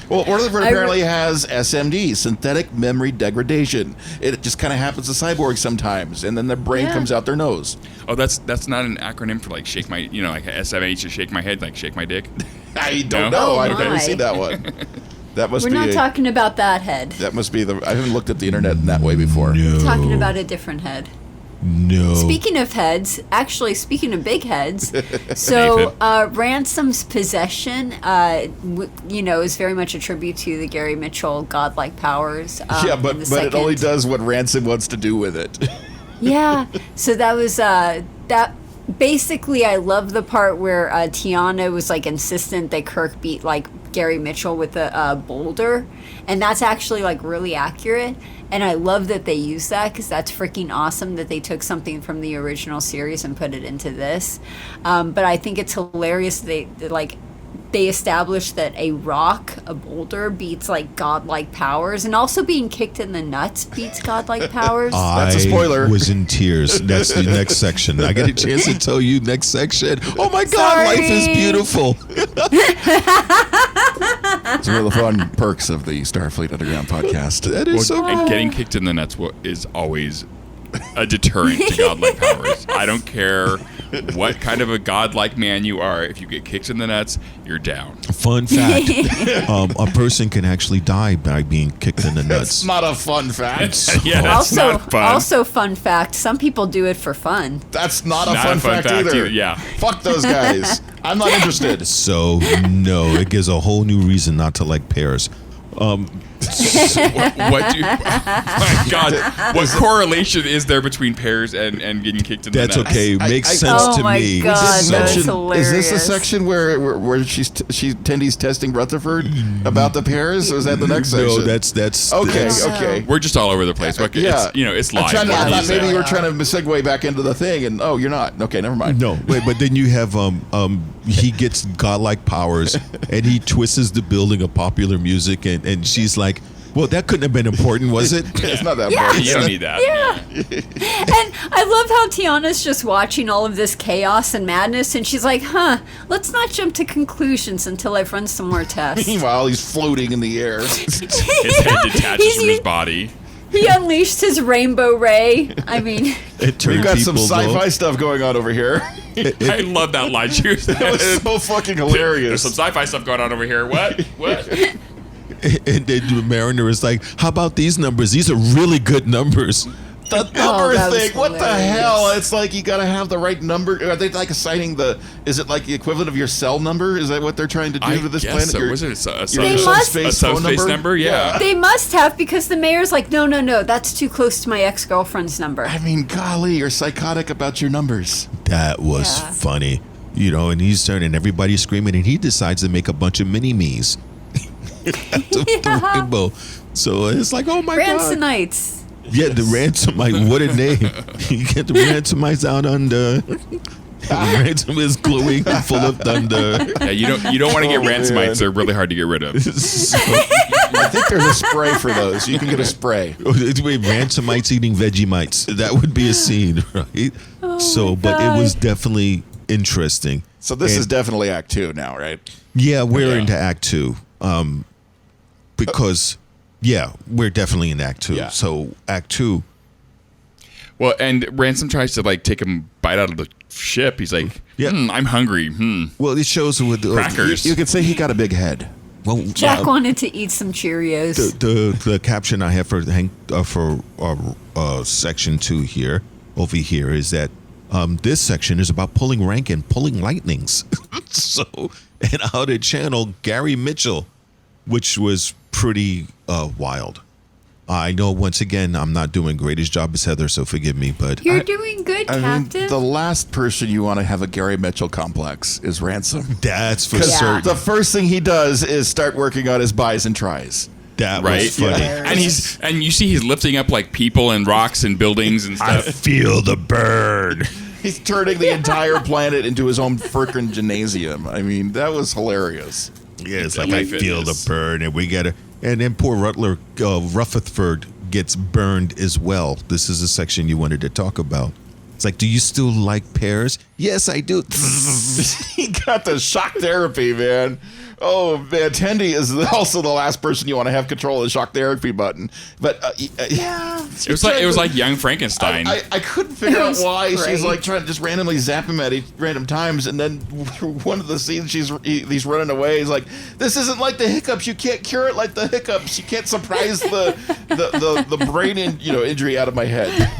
Well, Rutherford I apparently has SMD, synthetic memory degradation. It just kind of happens to cyborgs sometimes, and then their brain Yeah. comes out their nose. Oh, that's not an acronym for like shake my, like SMH to shake my head, like shake my dick. I don't No? know. Oh, I've never my. seen that one. That must We're be. not talking about that head. That must be the. I haven't looked at the internet in that way before. We're talking about a different head. No. Speaking of heads, actually, speaking of big heads, so Ransom's possession, is very much a tribute to the Gary Mitchell godlike powers. Yeah, in but the it only second- does what Ransom wants to do with it. Yeah, so that was that. Basically, I love the part where Tiana was like insistent that Kirk beat like Gary Mitchell with a boulder, and that's actually like really accurate. And I love that they use that because that's freaking awesome that they took something from the original series and put it into this. But I think it's hilarious they established that a boulder, beats like godlike powers, and also being kicked in the nuts beats godlike powers. That's a spoiler. I was in tears. That's the next section. I get a chance to tell you next section. Oh my God, life is Sorry. beautiful. It's one of the fun perks of the Starfleet Underground podcast. That is so And getting kicked in the nuts is always a deterrent to godlike powers. I don't care what kind of a godlike man you are. If you get kicked in the nuts, you're down. Fun fact: a person can actually die by being kicked in the That's nuts. not a fun fact. Yeah, that's not fun. Also, fun fact: some people do it for fun. That's not a Not fun a fun fact fact either. either, yeah. Fuck those guys. I'm not interested. So no, it gives a whole new reason not to like pears. What do? My God! What correlation is there between pears and getting kicked in the nuts? That's okay. Makes sense oh to my me. God, that's Section- hilarious. Is this a section where Tendy's testing Rutherford about the pears, or is that the next section? No, that's Okay, that's- okay. We're just all over the place. But Yeah. it's I'm live. trying to, I What thought do maybe say? you were trying to segue back into the thing, and you're not. Okay, never mind. No, wait, but then you have he gets godlike powers and he twists the building of popular music and she's like, well, that couldn't have been important, was it? It's not that Yeah. important. You don't need that. And I love how Tiana's just watching all of this chaos and madness, and she's like, let's not jump to conclusions until I've run some more tests. Meanwhile, he's floating in the air. His head detaches from his body. He unleashed his rainbow ray. I mean, It turned We've got some people, though. sci-fi stuff going on over here. I love that line. She was That was so fucking There's hilarious. some sci-fi stuff going on over here. What? And then the Mariner is like, how about these numbers? These are really good numbers. The number that was thing, what the hilarious. hell? It's like you gotta have the right number. Are they like assigning is it like the equivalent of your cell number? Is that what they're trying to do to this planet? So. Your- Was it a They must- subspace number? Yeah. they must have, because the mayor's like, no, that's too close to my ex-girlfriend's number. I mean, golly, you're psychotic about your numbers. That was Yeah. funny. And he's turning, everybody's screaming, and he decides to make a bunch of mini-me's. The rainbow. So it's like, oh my God. Ransonites. Yeah, the Ransomite, what a name. You get the Ransomites out under. Ransom is glowing, full of thunder. Yeah, you don't want to get Oh, ransomites. man. They're really hard to get rid of. So, I think there's a spray for those. You can get a spray. Ransomites eating Vegemites. That would be a scene, right? But it was definitely interesting. So this And- is definitely Act 2 now, right? Yeah, we're Yeah. into Act 2. Because, we're definitely in Act 2. Yeah. So, Act 2. Well, and Ransom tries to take a bite out of the ship. He's like, Yeah. I'm hungry. Well, it shows with Crackers. You could say he got a big head. Well, Jack wanted to eat some Cheerios. the caption I have for section 2 here, over here, is that this section is about pulling rank and pulling lightnings. And how to channel Gary Mitchell, which was pretty wild. I know, once again, I'm not doing greatest job as Heather, so forgive me, but You're doing good, I Captain. mean, the last person you want to have a Gary Mitchell complex is Ransom. that's for Yeah. certain. The first thing he does is start working on his buys and tries. That Right? was funny. And you see he's lifting up people and rocks and buildings and I stuff. feel the burn. He's turning the entire planet into his own freaking gymnasium. I mean, that was hilarious. Yeah, it's Oh like my I feel the goodness. burn, and we gotta. And then poor Rutherford gets burned as well. This is a section you wanted to talk about. It's like, do you still like pears? Yes, I do. He got the shock therapy, man. Oh man, Tendy is also the last person you want to have control of the shock therapy button. But It was like Young Frankenstein. I couldn't figure It out was why she's great. like trying to just randomly zap him at random times, and then one of the scenes he's running away. He's like, "This isn't like the hiccups. You can't cure it like the hiccups. You can't surprise the brain injury out of my head."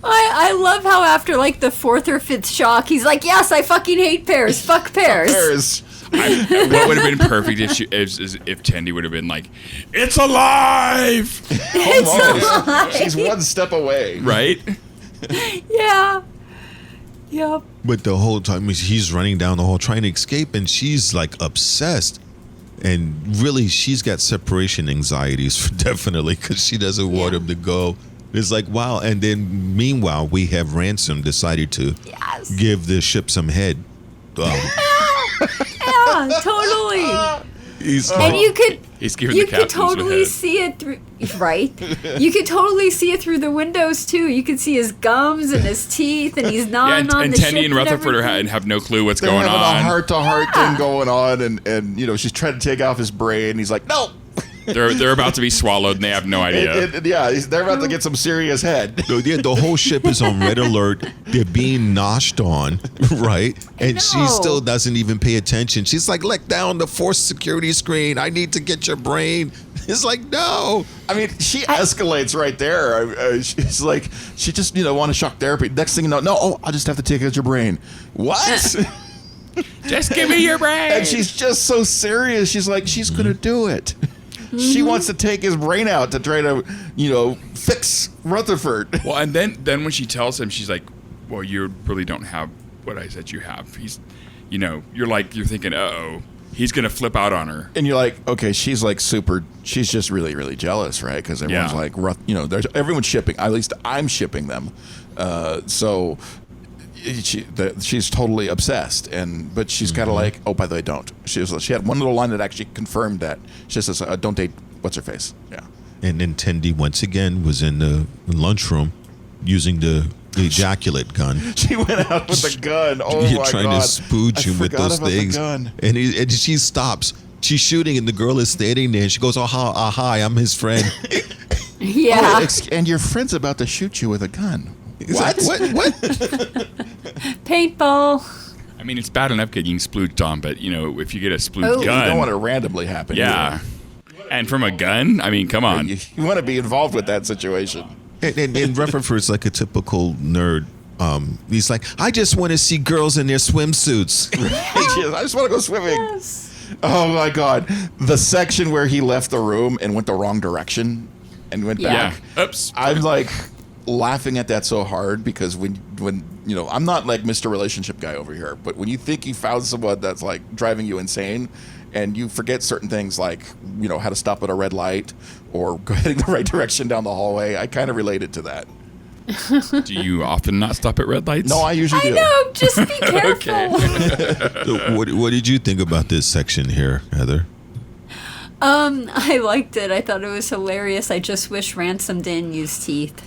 I love how after the fourth or fifth shock, he's like, yes, I fucking hate pears. Fuck pears. There's What would have been perfect if Tendy would have been like, "It's alive!" almost. She's one step away. Right? Yeah. Yep. But the whole time he's running down the hall trying to escape, and she's like obsessed. And really, she's got separation anxieties, definitely, because she doesn't want him to go. It's like, wow. And then meanwhile, we have Ransom decided to Yes. give the ship some head. Yeah, totally. He's And He's giving you the could captains the totally head. see it through, right? You could totally see it through the windows too. You could see his gums and his teeth, and he's Yeah, gnawing on and the Tendy ship and Rutherford everything. have no clue what's They're going having on. a heart-to-heart thing going on, and she's trying to take off his brain. He's like, "No." They're about to be swallowed, and they have no idea. They're about to get some serious head. the whole ship is on red alert. They're being noshed on, right? And she know. still doesn't even pay attention. She's like, let down the forced security screen. I need to get your brain. It's like, no. I mean, she escalates right there. She's like, she just want a shock therapy. Next thing you know, I'll just have to take out your brain. What? Just give me your brain. And she's just so serious. She's like, she's gonna do it. She wants to take his brain out to try to, fix Rutherford. Well, and then when she tells him, she's like, well, you really don't have what I said you have. He's, you're thinking, uh-oh, he's going to flip out on her. And you're like, okay, she's just really, really jealous, right? Because everyone's like, everyone's shipping. At least I'm shipping them. So she's totally obsessed. But she's kind of like, oh, by the way, don't. She had one little line that actually confirmed that. She says, don't date what's her face. Yeah. And then Tendi once again was in the lunchroom using the ejaculate gun. She went out with a gun. Oh my God! Trying to spooge him with those things. And she stops. She's shooting, and the girl is standing there. And she goes, "Oh hi, I'm his friend." Yeah. And your friend's about to shoot you with a gun. What? Paintball. I mean, it's bad enough getting splooged on, but if you get a splooged You gun, don't want to randomly happen. yeah. Either. And from a gun, I mean, come on. You want to be involved with that situation. And Rutherford's like a typical nerd. He's like, I just want to see girls in their swimsuits. I just want to go swimming. Yes. Oh my God. The section where he left the room and went the wrong direction and went back. Yeah. Oops. I'm like laughing at that so hard because when I'm not like Mr. Relationship Guy over here, but when you think you found someone that's like driving you insane and you forget certain things like, how to stop at a red light or go heading the right direction down the hallway, I kind of related to that. Do you often not stop at red lights? No, I usually do. I know, just be careful. So what did you think about this section here, Heather? I liked it. I thought it was hilarious. I just wish Ransom didn't use teeth.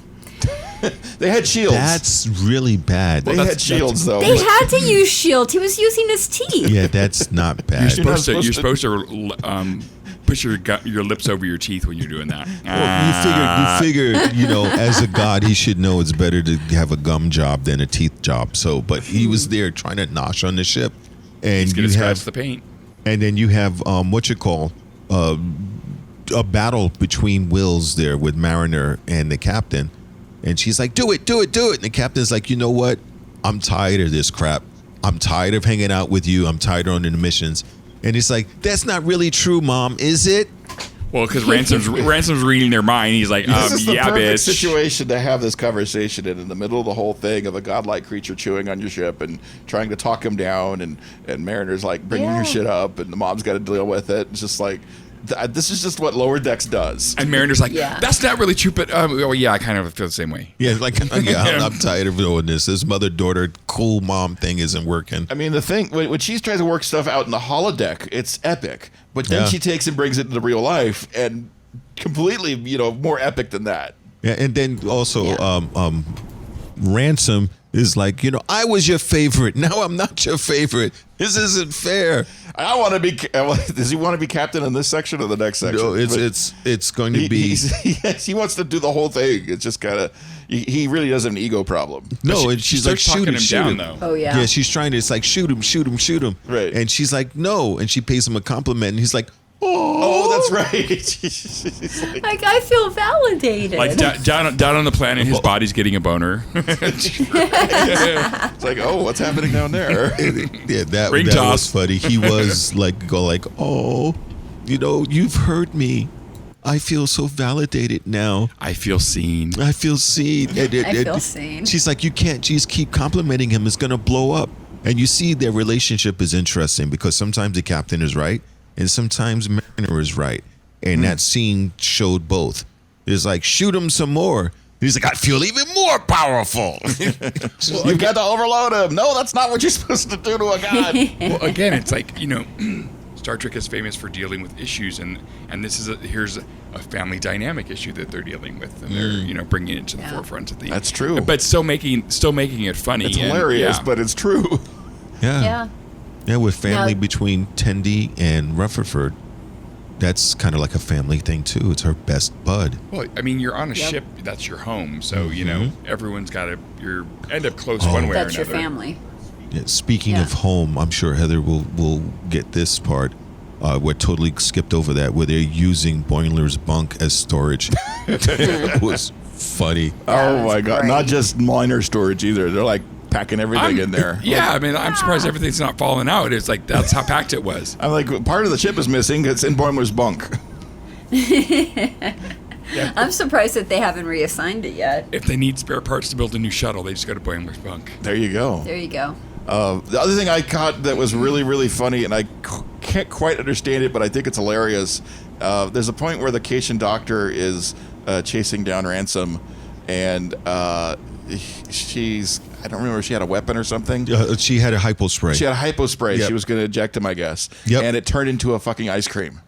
They had shields. That's really bad. They had shields, though. They had to use shields. He was using his teeth. Yeah, that's not bad. You're supposed to push your lips over your teeth when you're doing that. Well, you figure, as a god, he should know it's better to have a gum job than a teeth job. So, but he was there trying to nosh on the ship, and He's gonna scratch the paint. And then you have a battle between wills there with Mariner and the captain, and she's like, "Do it, do it, do it!" And the captain's like, "You know what? I'm tired of this crap. I'm tired of hanging out with you. I'm tired of on the missions." And he's like, "That's not really true, Mom, is it?" Well, because Ransom's reading their mind. He's like, this is the yeah, perfect bitch. situation to have this conversation in the middle of the whole thing of a godlike creature chewing on your ship and trying to talk him down, and Mariner's like bringing your shit up, and the mom's got to deal with it. It's just like, this is just what Lower Decks does. And Mariner's like, that's not really true, but I kind of feel the same way. Yeah, like, I'm tired of doing this. This mother-daughter cool mom thing isn't working. I mean, the thing, when she tries to work stuff out in the holodeck, it's epic. But then she takes and brings it into real life, and completely, more epic than that. Yeah, and then also, Ransom is like, I was your favorite. Now I'm not your favorite. This isn't fair. I want to be. Does he want to be captain in this section or the next section? No, it's going to be. He wants to do the whole thing. It's just kind of. He really does have an ego problem. No, and she's like, shoot him. Though. Oh yeah. Yeah, she's trying to. It's like, shoot him. Right. And she's like, no, and she pays him a compliment, and he's like, oh, that's right. Like, I feel validated. Like down on the planet, his body's getting a boner. It's like, oh, what's happening down there? Yeah, that toss. was funny. He was like, oh, you've hurt me. I feel so validated now. I feel seen. I feel seen. I feel seen. She's like, you can't just keep complimenting him. It's going to blow up. And you see their relationship is interesting because sometimes the captain is right and sometimes Mariner is right. And that scene showed both. It's like, shoot him some more. He's like, I feel even more powerful. You've got to overload him. No, that's not what you're supposed to do to a god. Well, again, it's like, Star Trek is famous for dealing with issues, and this is here's a family dynamic issue that they're dealing with, and they're bringing it to the forefront of the. That's true. But still making it funny. It's hilarious, but it's true. Yeah, with family between Tendi and Rutherford, that's kind of like a family thing too. It's her best bud. Well, I mean, you're on a ship. That's your home. So everyone's got you end up close one way or another. That's your family. Yeah, speaking of home, I'm sure Heather will get this part. We're totally skipped over that, where they're using Boimler's bunk as storage. It was funny. Oh my god! Great. Not just minor storage either. They're like packing everything in there. Yeah, I mean, I'm surprised everything's not falling out. It's like that's how packed it was. I'm like, part of the ship is missing. It's in Boimler's bunk. I'm surprised that they haven't reassigned it yet. If they need spare parts to build a new shuttle, they just go to Boimler's bunk. There you go. There you go. The other thing I caught that was really, really funny, and I can't quite understand it, but I think it's hilarious. There's a point where the Cation doctor is chasing down Ransom, and she's, I don't remember if she had a weapon or something. She had a hypo spray. She had a hypo spray. Yep. She was going to eject him, I guess. Yep. And it turned into a fucking ice cream.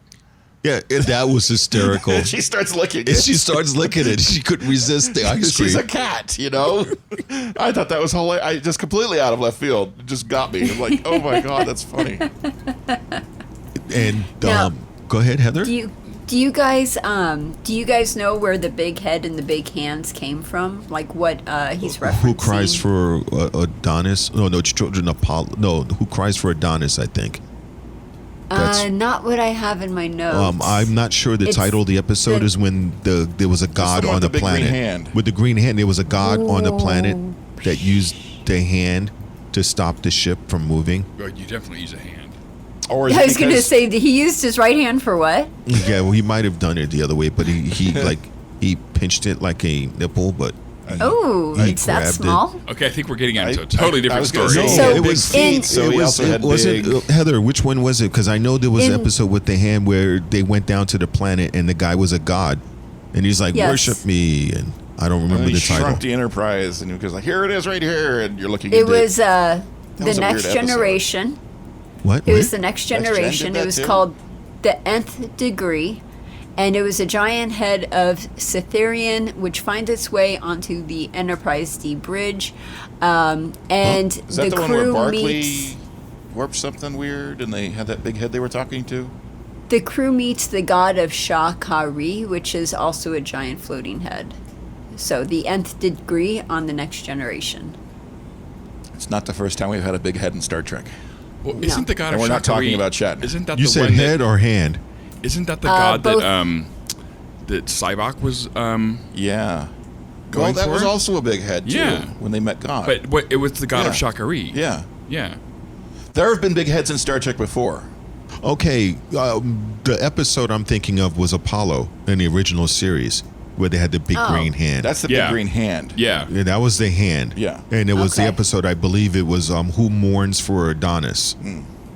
Yeah, that was hysterical. She starts licking it. And she starts licking it. She couldn't resist the ice cream. She's a cat, you know? I thought that was hilarious. I just completely out of left field. It just got me. I'm like, oh my God, that's funny. And Now, go ahead, Heather. Do you guys know where the big head and the big hands came from? Like what he's referencing? Who cries for Adonis? No, children Apollo. No, who cries for Adonis? I think. Not what I have in my notes. I'm not sure the It's title of the episode is when there was a god the one on with the the big green planet hand. with the green hand. There was a god on the planet that used the hand to stop the ship from moving. Well, you definitely use a hand. Or is I it was going to because- say, he used his right hand for what? Yeah, well, he might have done it the other way, but he like he pinched it like a nipple, but Oh, he it's that grabbed it. small? Okay, I think we're getting into a I totally different was gonna story. say, So he had big in- feet, so he also had big... Heather, which one was it? Because I know there was an In- episode with the hand where they went down to the planet and the guy was a god, and he's like, Yes. "Worship me," and I don't remember he the title. shrunk the Enterprise, and he was like, here it is right here, and you're looking at It was the was a weird Next episode. Generation. What? It was the Next Gen did Generation. that It was too? called the Nth Degree. And it was a giant head of Cytherian, which finds its way onto the Enterprise D bridge. And Is that the the one where crew Barclay meets warped something weird, and they had that big head they were talking to? the crew meets the god of Shah-Kari, which is also a giant floating head. So the Nth Degree on the Next Generation. It's not the first time we've had a big head in Star Trek. Well, isn't the god And of we're not Shakari- talking about Shatner. Isn't that You the said one head or hand? Isn't that the god both. that Sybok was? Yeah. Going Well, that for? was also a big head, too, Yeah. when they met God. But what? It was the god of Yeah. Shakari. Yeah. Yeah. There have been big heads in Star Trek before. Okay, the episode I'm thinking of was Apollo in the original series, where they had the big Oh. green hand. That's the Yeah. big green hand. Yeah. Yeah, that was the hand. Yeah. And it was the Okay. episode, I believe it was Who Mourns for Adonis.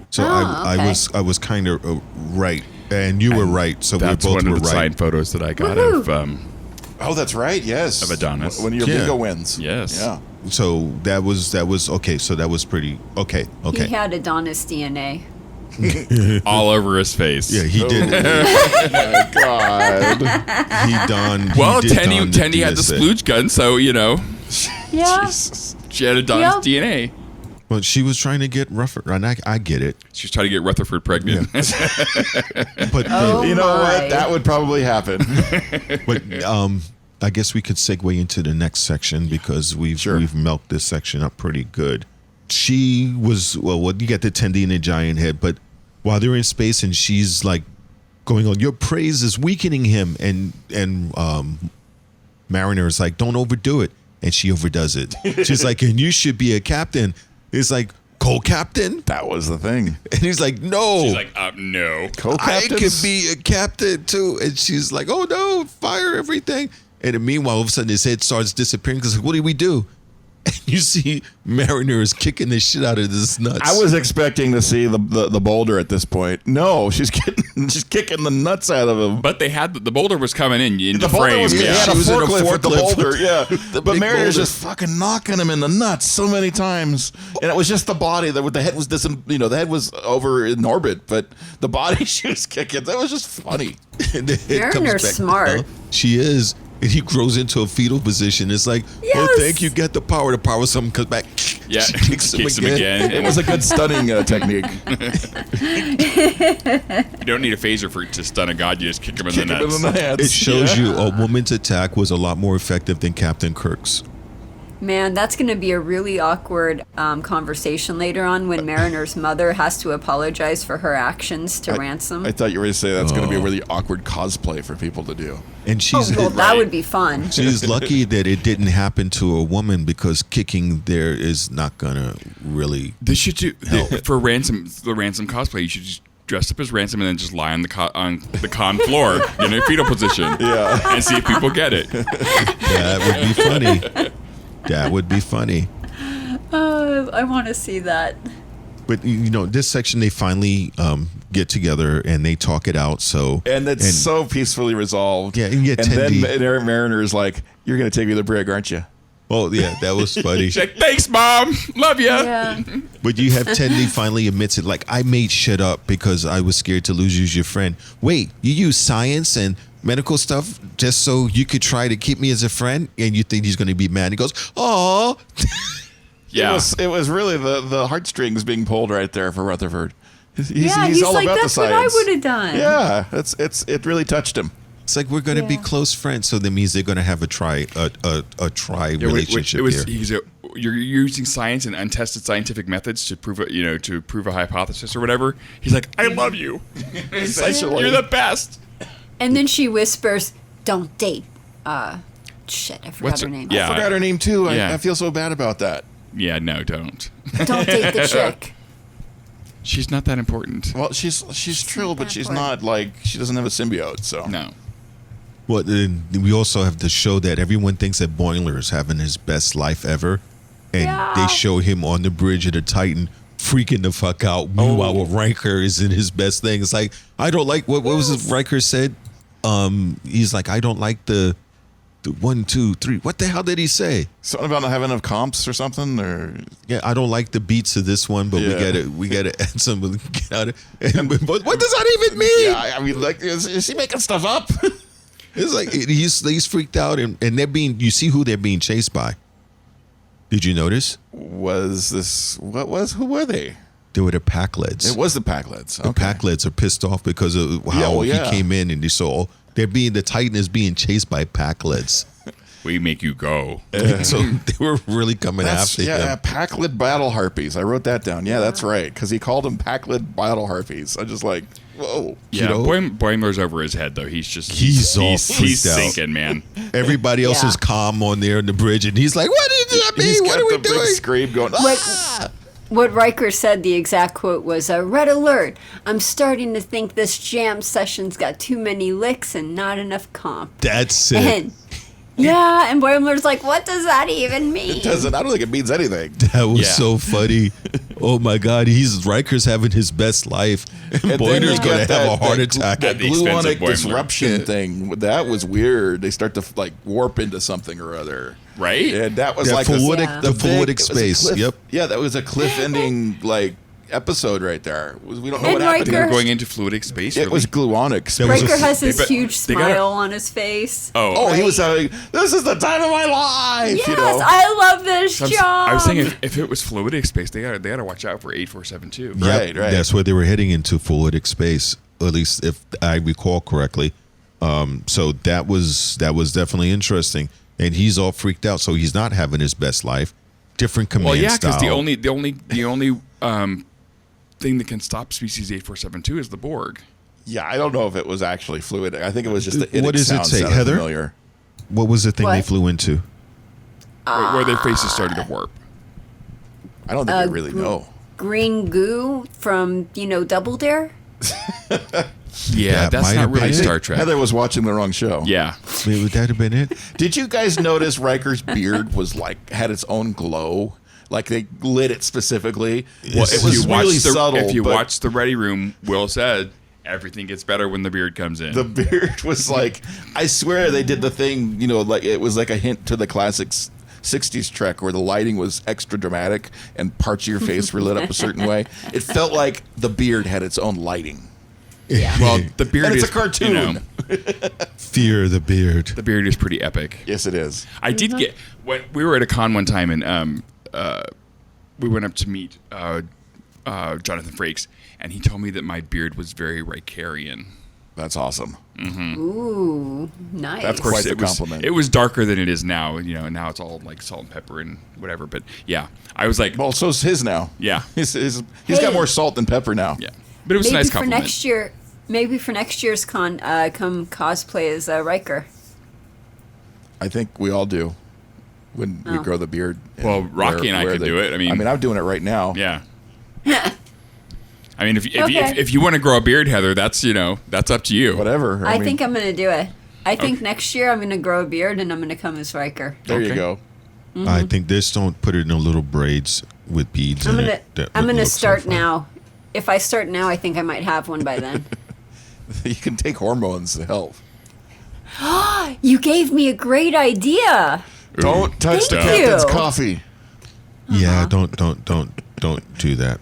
So I okay. was kind of right, and you were right. So That's we both one were of the right. side photos that I got Woohoo. Oh, that's right. Yes. Of Adonis. When your Yeah. bingo wins. Yes. Yeah. So that was okay. So that was pretty okay. Okay. He had Adonis DNA. all over his face. Yeah, he did. Oh, God. He done. Well, he did Tendy don Tendy had the DSA. splooge gun, so Yeah. she had Adonis DNA. Well, she was trying to get Rutherford, and I get it. She was trying to get Rutherford pregnant. But Oh, You know my. what? That would probably happen. but I guess we could segue into the next section because we've milked this section up pretty good. She was you get the Tendy and the giant head, but while they're in space and she's like going on, your praise is weakening him, and Mariner is like, don't overdo it, and she overdoes it. She's like, and you should be a captain. It's like co-captain, That was the thing. and he's like, no. She's like, no. I Co-captains? could be a captain too. And she's like, oh no, fire everything. And then meanwhile, all of a sudden his head starts disappearing because like, what do we do? And you see Mariner is kicking the shit out of his nuts. I was expecting to see the boulder at this point. No, she's kicking the nuts out of him. But they had the boulder was coming in The the boulder frame. was, Yeah. he had She a was in a forklift with the forklift boulder. with Yeah, the but big Mariner's boulder. just fucking knocking him in the nuts so many times, and it was just the body that the head was the head was over in orbit, but the body she was kicking, that was just funny. And the head comes Mariner's back smart. down. She is. And he grows into a fetal position. It's like, oh, Yes. thank you, get the power. The power, something comes back. Yeah, She kicks him again. It was a good stunning technique. You don't need a phaser to stun a god. You just kick him in Kick the him nuts. in the nuts. It shows Yeah. you a woman's attack was a lot more effective than Captain Kirk's. Man, that's going to be a really awkward conversation later on when Mariner's mother has to apologize for her actions to Ransom. I thought you were going to say that's going to be a really awkward cosplay for people to do. And she's well, that would be fun. she's lucky that it didn't happen to a woman because kicking there is not gonna really. They should do for Ransom. The Ransom cosplay. You should just dress up as Ransom and then just lie on the con floor in a fetal position. Yeah. And see if people get it. That would be funny. That would be funny. I want to see that. But this section they finally get together and they talk it out. So And it's so peacefully resolved. Yeah, and yet then Tendi- Eric Mariner is like, "You're going to take me to the brig, aren't you?" oh yeah, that was funny. She's like, thanks, Mom. Love ya. Yeah. But you have Tendi finally admits it. Like, I made shit up because I was scared to lose you as your friend. Wait, you use science and medical stuff just so you could try to keep me as a friend, and you think he's going to be mad? He goes, "Oh." Yeah. It was really the heartstrings being pulled right there for Rutherford. He's like, all about the that's what I science. would have done. Yeah, it really touched him. It's like we're going to be Yeah. close friends, so that means they're going to have a try relationship here. You're using science and untested scientific methods to prove it, to prove a hypothesis or whatever. He's like, I love you. He's like, Essentially. you're the best. And then she whispers, "Don't date." Shit, I forgot What's her her- name. yeah. I forgot her name too. Yeah. I feel so bad about that. Yeah, no, don't. Don't date the chick. She's not that important. Well, she's true, but that she's important. not like she doesn't have a symbiote. So No. Well, then we also have to show that everyone thinks that Boimler is having his best life ever, and Yeah. they show him on the bridge of the Titan freaking the fuck out. Meanwhile, Riker is in his best thing. It's like, I don't like what was it Riker said? He's like, I don't like the 1, 2, 3. What the hell did he say? something about not having enough comps or something. Or Yeah, I don't like the beats of this one, but Yeah. we gotta add some. Get out of. And, but what does that even mean? yeah, I mean, like, is he making stuff up? It's like he's freaked out, and they're being. You see who they're being chased by. Did you notice? Who were they? They were the Packlets. It was the Packlets. The Packlets are pissed off because of how he came in, and they saw the Titan is being chased by Packlets. We make you go. So they were really coming after him. Packlet battle harpies. I wrote that down. Yeah, that's right. Because he called them Packlet battle harpies. I just like, whoa. Yeah, know? Boimler's over his head, though. He's all he's freaked out. sinking, man. Everybody else is calm on there on the bridge, and he's like, "What did that mean? He's What got are we the big doing?" scream going. Ah! What Riker said, the exact quote was, "Red alert! I'm starting to think this jam session's got too many licks and not enough comp." That's it. And yeah, and Boimler's like, "What does that even mean?" It doesn't. I don't think it means anything. That was Yeah. so funny. Oh my God, Riker's having his best life, and And then Boimler's they gonna got have a heart attack. That the expense of gluonic Boimler. disruption thing. That was weird. They start to like warp into something or other. Right? And that was That like fluidic, Yeah. the big- fluidic it was a space. cliff- Yep. Yeah, that was a cliff-ending like episode right there. We don't know what And happened. Riker- We're going into fluidic space. It was gluonic. There was Riker a- has this They- huge they gotta- smile on his face. Oh, he was having. This is the time of my life. Yes, you know? I love this job. I was saying if it was fluidic space, they gotta watch out for 8472. Right, right. That's where they were heading into fluidic space, at least if I recall correctly. So that was definitely interesting, and he's all freaked out. So he's not having his best life. Different command Well, yeah, style. because the only thing that can stop species 8472 is the Borg. Yeah, I don't know if it was actually fluid. I think it was just the What does it say, sounded Heather? Familiar. What was the thing they What? flew into? Where their faces started to warp. I don't think we really know. Green goo from, Double Dare? Yeah, That that's might not have been really it. Star Trek. Heather was watching the wrong show. Yeah. Maybe would that have been it? Did you guys notice Riker's beard was like had its own glow? Like they lit it specifically. Well, it was really subtle. If you but watch the Ready Room, Will said everything gets better when the beard comes in. the beard was like, I swear they did the thing. Like it was like a hint to the classics. 60s Trek where the lighting was extra dramatic and parts of your face were lit up a certain way. It felt like the beard had its own lighting. Yeah. well, the beard And it's is a cartoon. Fear the beard. the beard is pretty epic. Yes, it is. I did get when we were at a con one time and we went up to meet Jonathan Frakes and he told me that my beard was very Rikerian. That's awesome. Ooh, nice. That's Of course, quite the it was compliment. it was darker than it is now. Now it's all like salt and pepper and whatever. But yeah, I was like, Well, so's his now. yeah, He's Hey. got more salt than pepper now. yeah. But it was a Maybe nice for compliment. next year. Maybe for next year's con, come cosplay as Riker. I think we all do when we grow the beard. Well, Rocky and I could do it. I mean, I'm doing it right now. Yeah. I mean, Okay. if you want to grow a beard, Heather, that's up to you. Whatever. I think I'm going to do it. I think next year I'm going to grow a beard and I'm going to come as Riker. There you Okay. go. I think this don't put it in little braids with beads in it. I'm going to start now. If I start now, I think I might have one by then. You can take hormones to help. You gave me a great idea. Don't touch the Thank captain's you. coffee. Yeah, don't do that.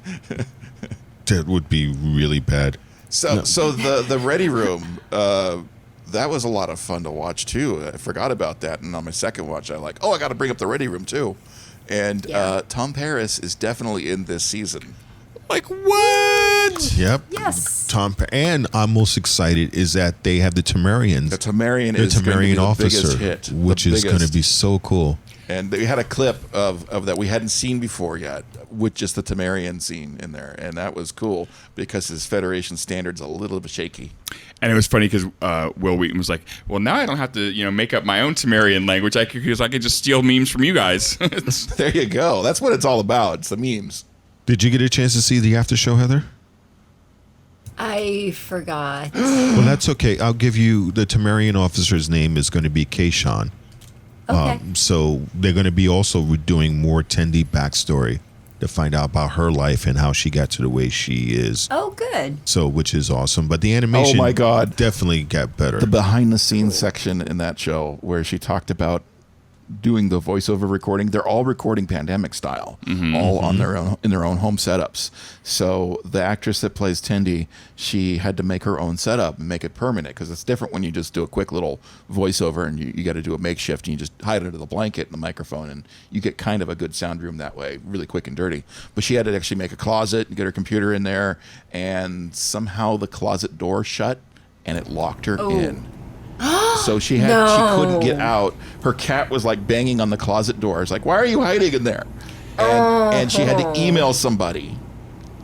That would be really bad. So the Ready Room, that was a lot of fun to watch too. I forgot about that, and on my second watch, I got to bring up the Ready Room too. And Yeah. Tom Paris is definitely in this season. Like what? Yep. Yes. And I'm most excited is that they have the Temerians. The Temerian The is going to be Temerian the officer, biggest hit, which the is going to biggest. be so cool. And they had a clip of that we hadn't seen before yet, with just the Temerian scene in there, and that was cool because his Federation standard's a little bit shaky. And it was funny because Will Wheaton was like, "Well, now I don't have to, make up my own Temerian language. Because I could just steal memes from you guys." There you go. That's what it's all about. It's the memes. Did you get a chance to see the after show, Heather? I forgot. Well, that's okay. I'll give you the Temerian officer's name is going to be Kayshawn. Okay. So they're going to be also doing more Tendi backstory to find out about her life and how she got to the way she is. Oh, good. So, which is awesome. But the animation, Oh my God. definitely got better. The behind the scenes section in that show where she talked about doing the voiceover recording, they're all recording pandemic style, all on their own in their own home setups. So the actress that plays Tendi, she had to make her own setup and make it permanent because it's different when you just do a quick little voiceover and you got to do a makeshift and you just hide under the blanket and the microphone and you get kind of a good sound room that way, really quick and dirty. But she had to actually make a closet and get her computer in there, and somehow the closet door shut and it locked her in. So she couldn't get out. Her cat was like banging on the closet door. It's like, why are you hiding in there? And she had to email somebody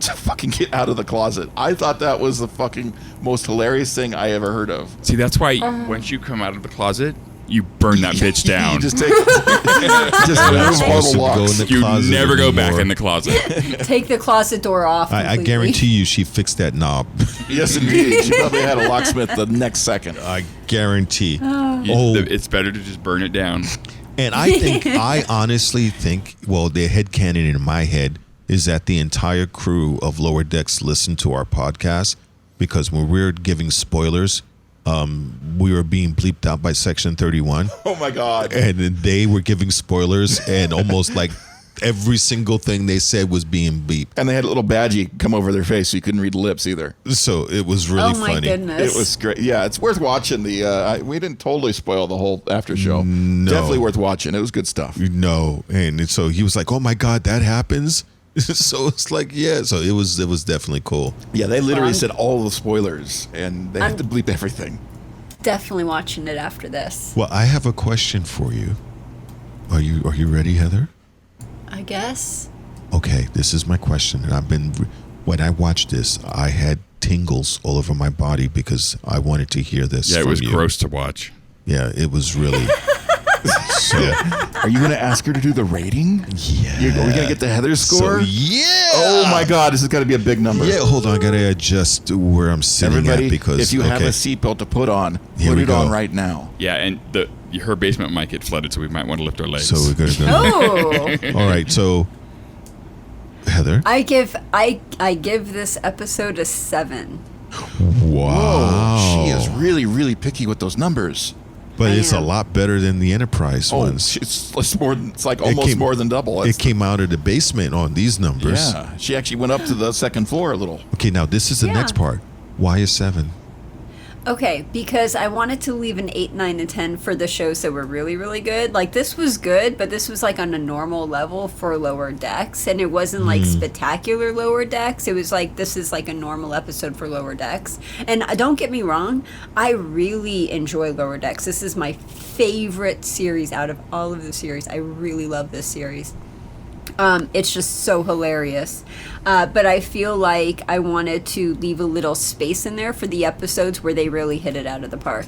to fucking get out of the closet. I thought that was the fucking most hilarious thing I ever heard of. See, that's why once you come out of the closet, you burn that bitch down. You just take Not supposed to remove all the go in locks. the You closet never go back anymore. in the closet. Take the closet door off. I completely. guarantee you she fixed that knob. Yes, indeed. She probably had a locksmith the next second. I guarantee. It's better to just burn it down. And I honestly think, well, the headcanon in my head is that the entire crew of Lower Decks listened to our podcast because when we were giving spoilers, we were being bleeped out by Section 31. Oh my God. And then they were giving spoilers and almost like every single thing they said was being beeped. And they had a little badgie come over their face so you couldn't read the lips either. So it was really Oh my funny. goodness. It was great. Yeah, it's worth watching. We didn't totally spoil the whole after show. No. Definitely worth watching. It was good stuff. No. And so he was like, oh my God, that happens? So it's like, yeah. So it was definitely cool. Yeah, they literally I'm- said all the spoilers, and they have to bleep everything. Definitely watching it after this. Well, I have a question for you. Are you ready, Heather? I guess. Okay, this is my question. And when I watched this, I had tingles all over my body because I wanted to hear this. Yeah, it from was you. gross to watch. Yeah, it was really. So, Are you going to ask her to do the rating? yeah. Are we going to get the Heather score? So, yeah. Oh my God, this has got to be a big number. Yeah, hold on. I got to adjust where I'm sitting Everybody, at because. if you have okay. a seatbelt to put on, Here put we it on go. right now. Yeah, and her basement might get flooded, so we might want to lift our legs. So we're going to go. Oh. All right, so. Heather? I give this episode a 7. Wow. She is really, really picky with those numbers. But I it's a am. lot better than the Enterprise Oh, ones. it's more. It's like almost more than double. It came out of the basement on these numbers. Yeah, she actually went up to the second floor a little. Okay, now this is the Yeah. next part. Why is 7? Okay, because I wanted to leave an 8, 9, and 10 for the shows that were really, really good. Like, this was good, but this was, like, on a normal level for Lower Decks. And it wasn't, like, spectacular Lower Decks. It was, like, this is, like, a normal episode for Lower Decks. And don't get me wrong, I really enjoy Lower Decks. This is my favorite series out of all of the series. I really love this series. It's just so hilarious. But I feel like I wanted to leave a little space in there for the episodes where they really hit it out of the park.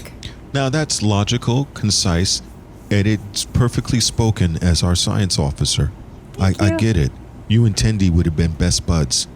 Now that's logical, concise, and it's perfectly spoken as our science officer. I get it. You and Tendi would have been best buds.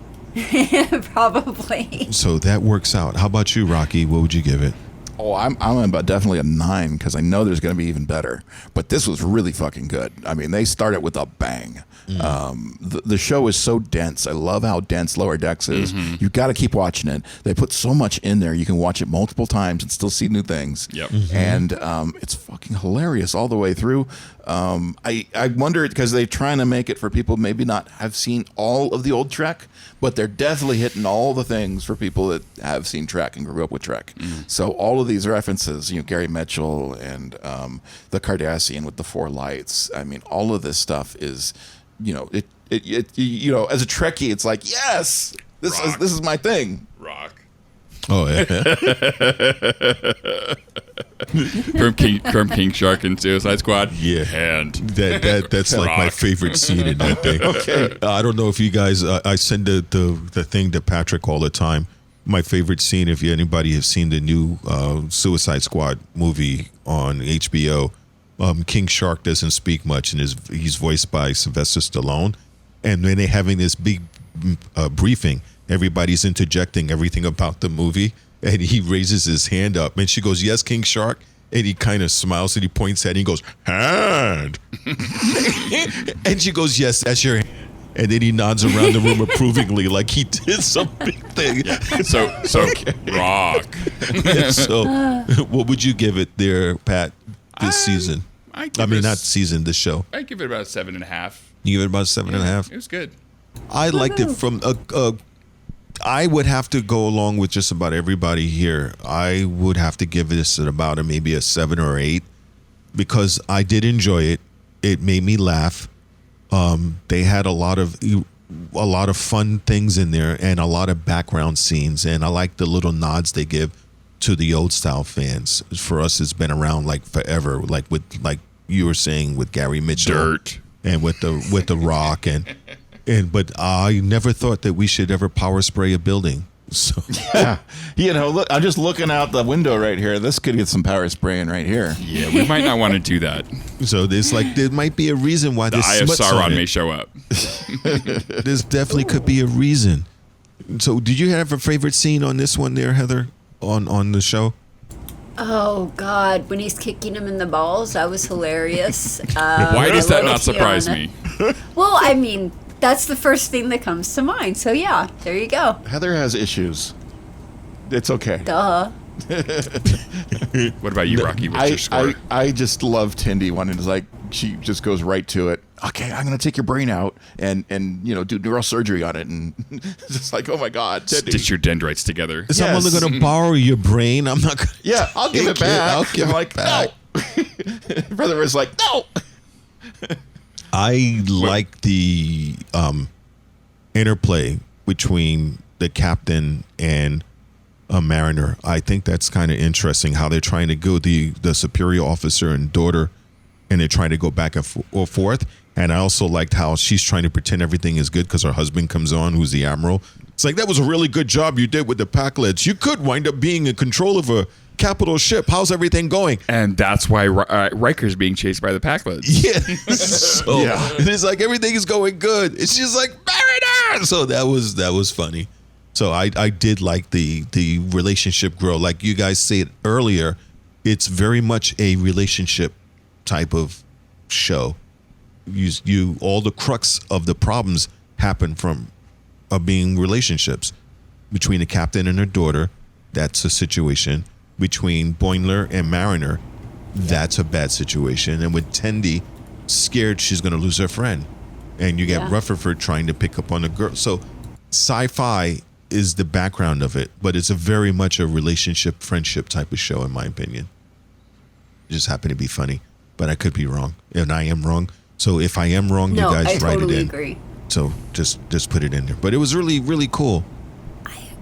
Probably. So that works out. How about you, Rocky? What would you give it? Oh, I'm about definitely a 9 because I know there's going to be even better. But this was really fucking good. I mean, they started with a bang. The show is so dense. I love how dense Lower Decks is. You've got to keep watching it. They put so much in there. You can watch it multiple times and still see new things. Yep. And it's fucking hilarious all the way through. I wonder because they're trying to make it for people maybe not have seen all of the old Trek, but they're definitely hitting all the things for people that have seen Trek and grew up with Trek. So all of these references, Gary Mitchell and the Cardassian with the 4 lights. I mean, all of this stuff is, it as a Trekkie, it's like, yes, this is my thing. Rock. Oh, yeah. From King Shark and Suicide Squad. Yeah. And That's like my favorite scene in that thing. Okay. I don't know if you guys, I send the thing to Patrick all the time. My favorite scene, if anybody has seen the new Suicide Squad movie on HBO, King Shark doesn't speak much, and he's voiced by Sylvester Stallone. And when they're having this big briefing, everybody's interjecting everything about the movie, and he raises his hand up, and she goes, "Yes, King Shark," and he kind of smiles and he points at it and he goes, "Hand," and she goes, "Yes, that's your hand." And then he nods around the room approvingly, like he did some big thing. So Rock. So, what would you give it there, Pat, this season? Not season, this show. I give it about 7.5. You give it about 7.5? It was good. I liked it from I would have to go along with just about everybody here. I would have to give this about maybe a 7 or 8 because I did enjoy it. It made me laugh. They had a lot of fun things in there and a lot of background scenes, and I like the little nods they give to the old style fans. For us, it's been around like forever, like you were saying with Gary Mitchell, Dirt, and with the Rock, but I never thought that we should ever power spray a building. So yeah, look, I'm just looking out the window right here. This could get some power spraying right here. Yeah, we might not want to do that. So there might be a reason why The this Eye of smuts on Sauron it. may show up. This definitely could be a reason. So, did you have a favorite scene on this one there, Heather, on the show? Oh God! When he's kicking him in the balls, that was hilarious. Why does that not surprise me? Well, I mean, that's the first thing that comes to mind. So yeah, there you go. Heather has issues. It's okay. Duh. What about you, Rocky? What's your score? I just love Tindy when it's like she just goes right to it. Okay, I'm gonna take your brain out and do neurosurgery on it, and it's just like, oh my God, Tindy. Stitch your dendrites together. So I'm only going to borrow your brain. I'm not going to. Yeah, I'll give it back. I'll give I'm it like, back. no. Brother was like, no. I like the interplay between the captain and a mariner. I think that's kind of interesting how they're trying to go the superior officer and daughter, and they're trying to go back and forth. And I also liked how she's trying to pretend everything is good because her husband comes on, who's the admiral. It's like, that was a really good job you did with the Packlets. You could wind up being in control of a capital ship. How's everything going? And that's why Riker's being chased by the Packlets. Yeah. So it's like everything is going good. It's just like, mariner. So that was funny. So I did like the relationship grow. Like you guys said earlier, it's very much a relationship type of show. You all the crux of the problems happen from being relationships between the captain and her daughter. That's a situation. Between Boimler and Mariner, that's a bad situation. And with Tendi, scared she's going to lose her friend, and you get Rutherford trying to pick up on the girl. So sci-fi is the background of it, but it's a very much a relationship, friendship type of show, in my opinion. It just happened to be funny, but I could be wrong, and I am wrong. So if I am wrong, you guys write it in. Agree. So just put it in there. But it was really, really cool.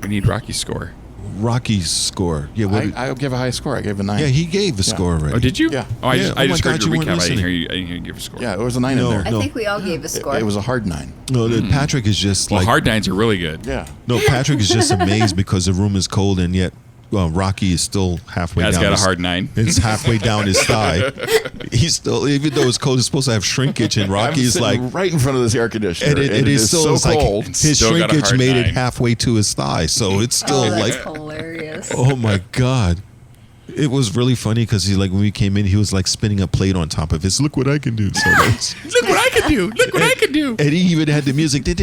We need Rocky's score. Rocky's score. Yeah, I'll give a high score. I gave a 9. Yeah, he gave a score already. Oh, did you? Yeah. Oh, I just heard your you weren't recap. I didn't listening. hear you give a score. Yeah, it was a 9 in there. I think we all gave a score. It was a hard 9. No, Patrick is just Well, like hard 9s are really good. Yeah. No, Patrick is just amazed because the room is cold, and yet Rocky is still halfway Guy's down. got a hard 9. It's halfway down his thigh. He's still, even though it's cold, it's supposed to have shrinkage, and Rocky is like right in front of this air conditioner, and it is still so like cold. his Still got a shrinkage hard made it 9. halfway to his thigh, so it's still Oh, that's like, hilarious. oh my god. It was really funny because he like when we came in, he was like spinning a plate on top of his. Look what I can do! So Look what I can do. Look what I can do. and he even had the music. And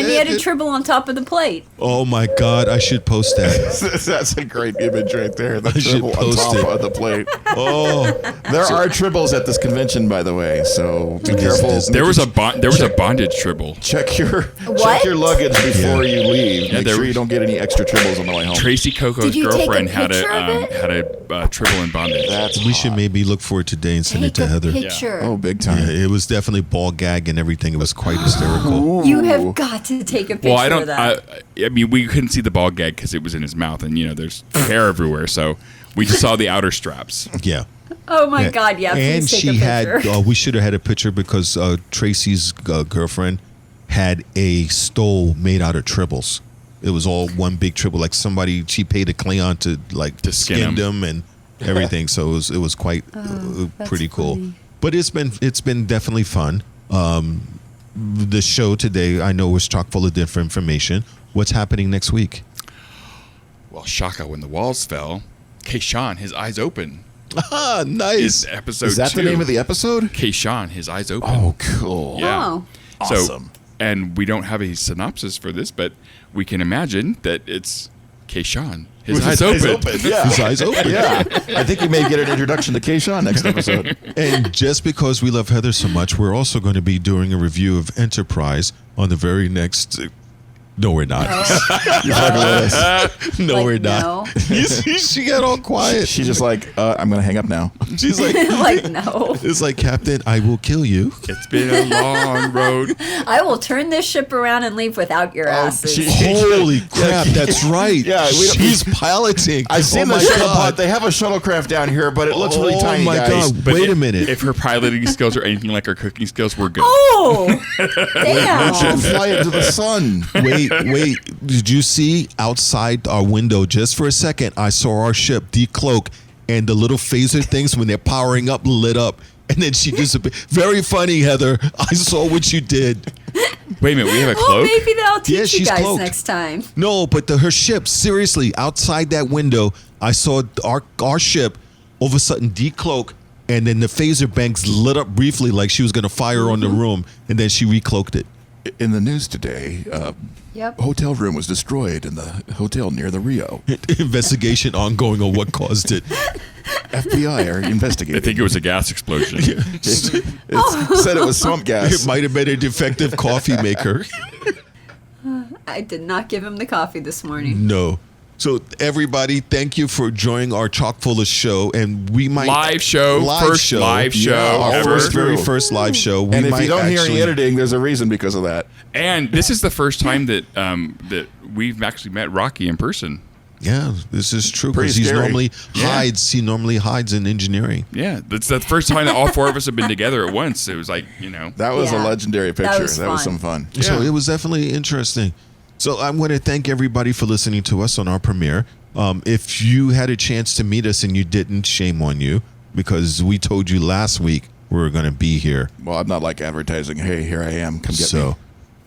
he had a tribble on top of the plate. Oh my god! I should post that. That's a great image right there. The I should tribble on post top it. of the plate. Oh, There are tribbles at this convention, by the way, so be Yes, careful. yes. There was a bondage tribble. Check your What? luggage before you leave. Make there sure you was- don't get any extra tribbles on the way home. Tracy Coco's Did you take a girlfriend had picture of it? a tribble in bondage. That's we should maybe look for it today and send it to Take a Heather. picture. oh, big time. Yeah, it was definitely ball gag and everything. It was quite hysterical. You have got to take a picture Well, I of don't. that. I mean, we couldn't see the ball gag because it was in his mouth, and there's hair everywhere. So we just saw the outer straps. Yeah. Oh my God! Yeah, and please take she a picture. had. We should have had a picture because Tracy's girlfriend had a stole made out of tribbles. It was all one big tribble. Like she paid a Cleon to skin them and everything. So it was quite that's pretty cool. funny. But it's been definitely fun. The show today, I know, was chock full of different information. What's happening next week? Well, Shaka, when the walls fell, Keishan, his eyes open. Ah, Is nice. episode Is that 2. the name of the episode? Keishan, his eyes open. Oh, cool. Yeah. Oh. Awesome. So, and we don't have a synopsis for this, but we can imagine that it's Keishan, his With eyes his open. Yeah. His eyes open. Yeah. I think we may get an introduction to Keishan next episode. And just because we love Heather so much, we're also going to be doing a review of Enterprise on the very next. No, we're not. You're fucking with us. No, Like, we're not. no. You see, she got all quiet. She's just like, I'm going to hang up now. She's like, Like no. it's like, Captain, I will kill you. It's been a long road. I will turn this ship around and leave without your asses. Holy crap, that's right. Yeah, we don't- she's piloting. I've seen oh the my shuttle God. pod. They have a shuttlecraft down here, but it looks really Oh tiny, my guys. God. But Wait a if- minute. If her piloting skills are anything like her cooking skills, we're good. Oh, She'll damn! fly into the sun. Wait. Did you see outside our window just for a second? I saw our ship decloak and the little phaser things when they're powering up lit up. And then she disappeared. Very funny, Heather. I saw what you did. Wait a minute, we have a Oh, cloak? maybe that'll teach Yeah, you she's guys cloaked. next time. No, but her ship, seriously, outside that window, I saw our ship all of a sudden decloak, and then the phaser banks lit up briefly like she was going to fire on the room, and then she recloaked it. In the news today, Yep. hotel room was destroyed in the hotel near the Rio. Investigation ongoing on what caused it. FBI are investigating. I think it was a gas explosion. it said it was swamp It gas. might have been a defective coffee maker. I did not give him the coffee this morning. No. So everybody, thank you for joining our chock full of show, and we might Live show, first live show our ever. very first live show. We And if might you don't hear any actually- editing, there's a reason because of that. And this is the first time that that we've actually met Rocky in person. yeah, this is true Pretty because he scary. normally Yeah. hides. He normally hides in engineering. Yeah, that's the first time that all four of us have been together at once. It was like, That was Yeah. a legendary picture. That was That was fun. some fun. So Yeah. it was definitely interesting. So I want to thank everybody for listening to us on our premiere. If you had a chance to meet us and you didn't, shame on you, because we told you last week we were going to be here. Well, I'm not like advertising. Hey, here I am. Come get me. So,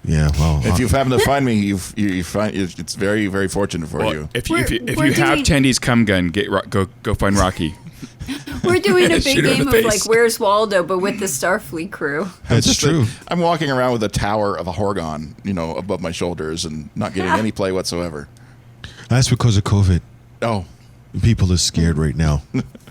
yeah, well, If you happen to find me, you find it's very, very fortunate for well, you. if you We're have doing- Tendy's cum gun, go find Rocky. We're doing a big Shoot her in game the of face. like Where's Waldo, but with the Starfleet crew. that's Just true. I'm walking around with a tower of a Horgon, above my shoulders and not getting any play whatsoever. That's because of COVID. Oh, People are scared right now.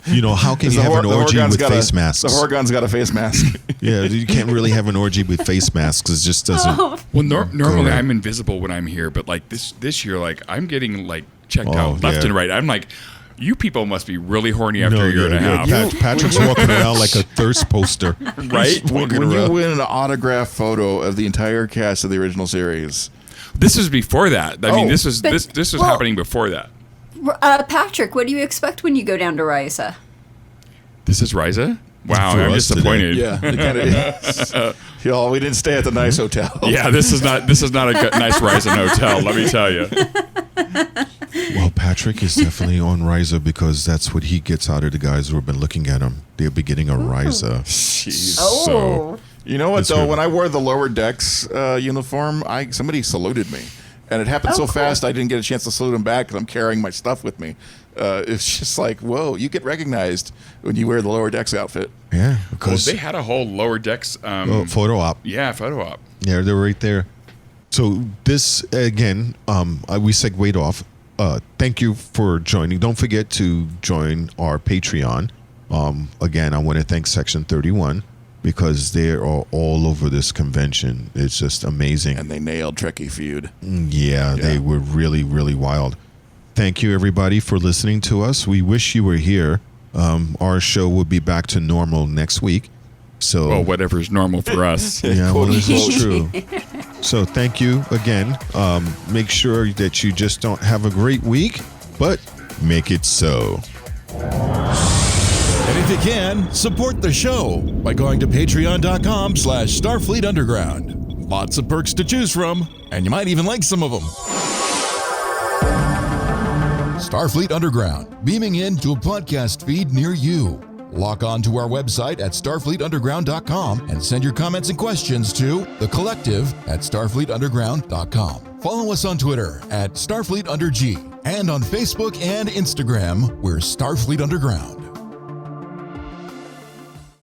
How can you The have an the orgy Horgon's with got face a, masks? The Horgon's got a face mask. Yeah, you can't really have an orgy with face masks. It just doesn't. Oh. Well, normally around. I'm invisible when I'm here, but like this year, like I'm getting like checked Oh, out left yeah. and right. I'm like, you people must be really horny after a year and a half, Patrick's walking around like a thirst poster. right? when Walking you around. win an autograph photo of the entire cast of the original series, This was before that. I mean, Oh. this was But- this was well- happening before that. Patrick, what do you expect when you go down to Risa? This is Riza. Wow, For I'm us today. disappointed. yeah, we didn't stay at the nice hotel. Yeah, this is not a nice Ryzen hotel. Let me tell you. Well, Patrick is definitely on riser because that's what he gets out of the guys who have been looking at him. They'll be getting a riser. Jeez. Oh. You know what, It's though? good. When I wore the lower decks uniform, somebody saluted me. And it happened so cool. fast, I didn't get a chance to salute him back because I'm carrying my stuff with me. It's just like, whoa, you get recognized when you wear the lower decks outfit. Yeah, Well, because they had a whole lower decks. photo op. Yeah, photo op. Yeah, they're right there. So this again, we segued off. Thank you for joining. Don't forget to join our Patreon. Again, I want to thank Section 31 because they are all over this convention. It's just amazing. And they nailed Trekkie Feud. Yeah, they were really, really wild. Thank you, everybody, for listening to us. We wish you were here. Our show will be back to normal next week. So, Well, whatever's normal for us. yeah, well, this is true. So thank you again. Make sure that you just don't have a great week, but make it so. And if you can, support the show by going to patreon.com/Starfleet Underground. Lots of perks to choose from, and you might even like some of them. Starfleet Underground, beaming into a podcast feed near you. Log on to our website at starfleetunderground.com and send your comments and questions to thecollective@starfleetunderground.com. Follow us on Twitter at StarfleetUnderG and on Facebook and Instagram, we're Starfleet Underground.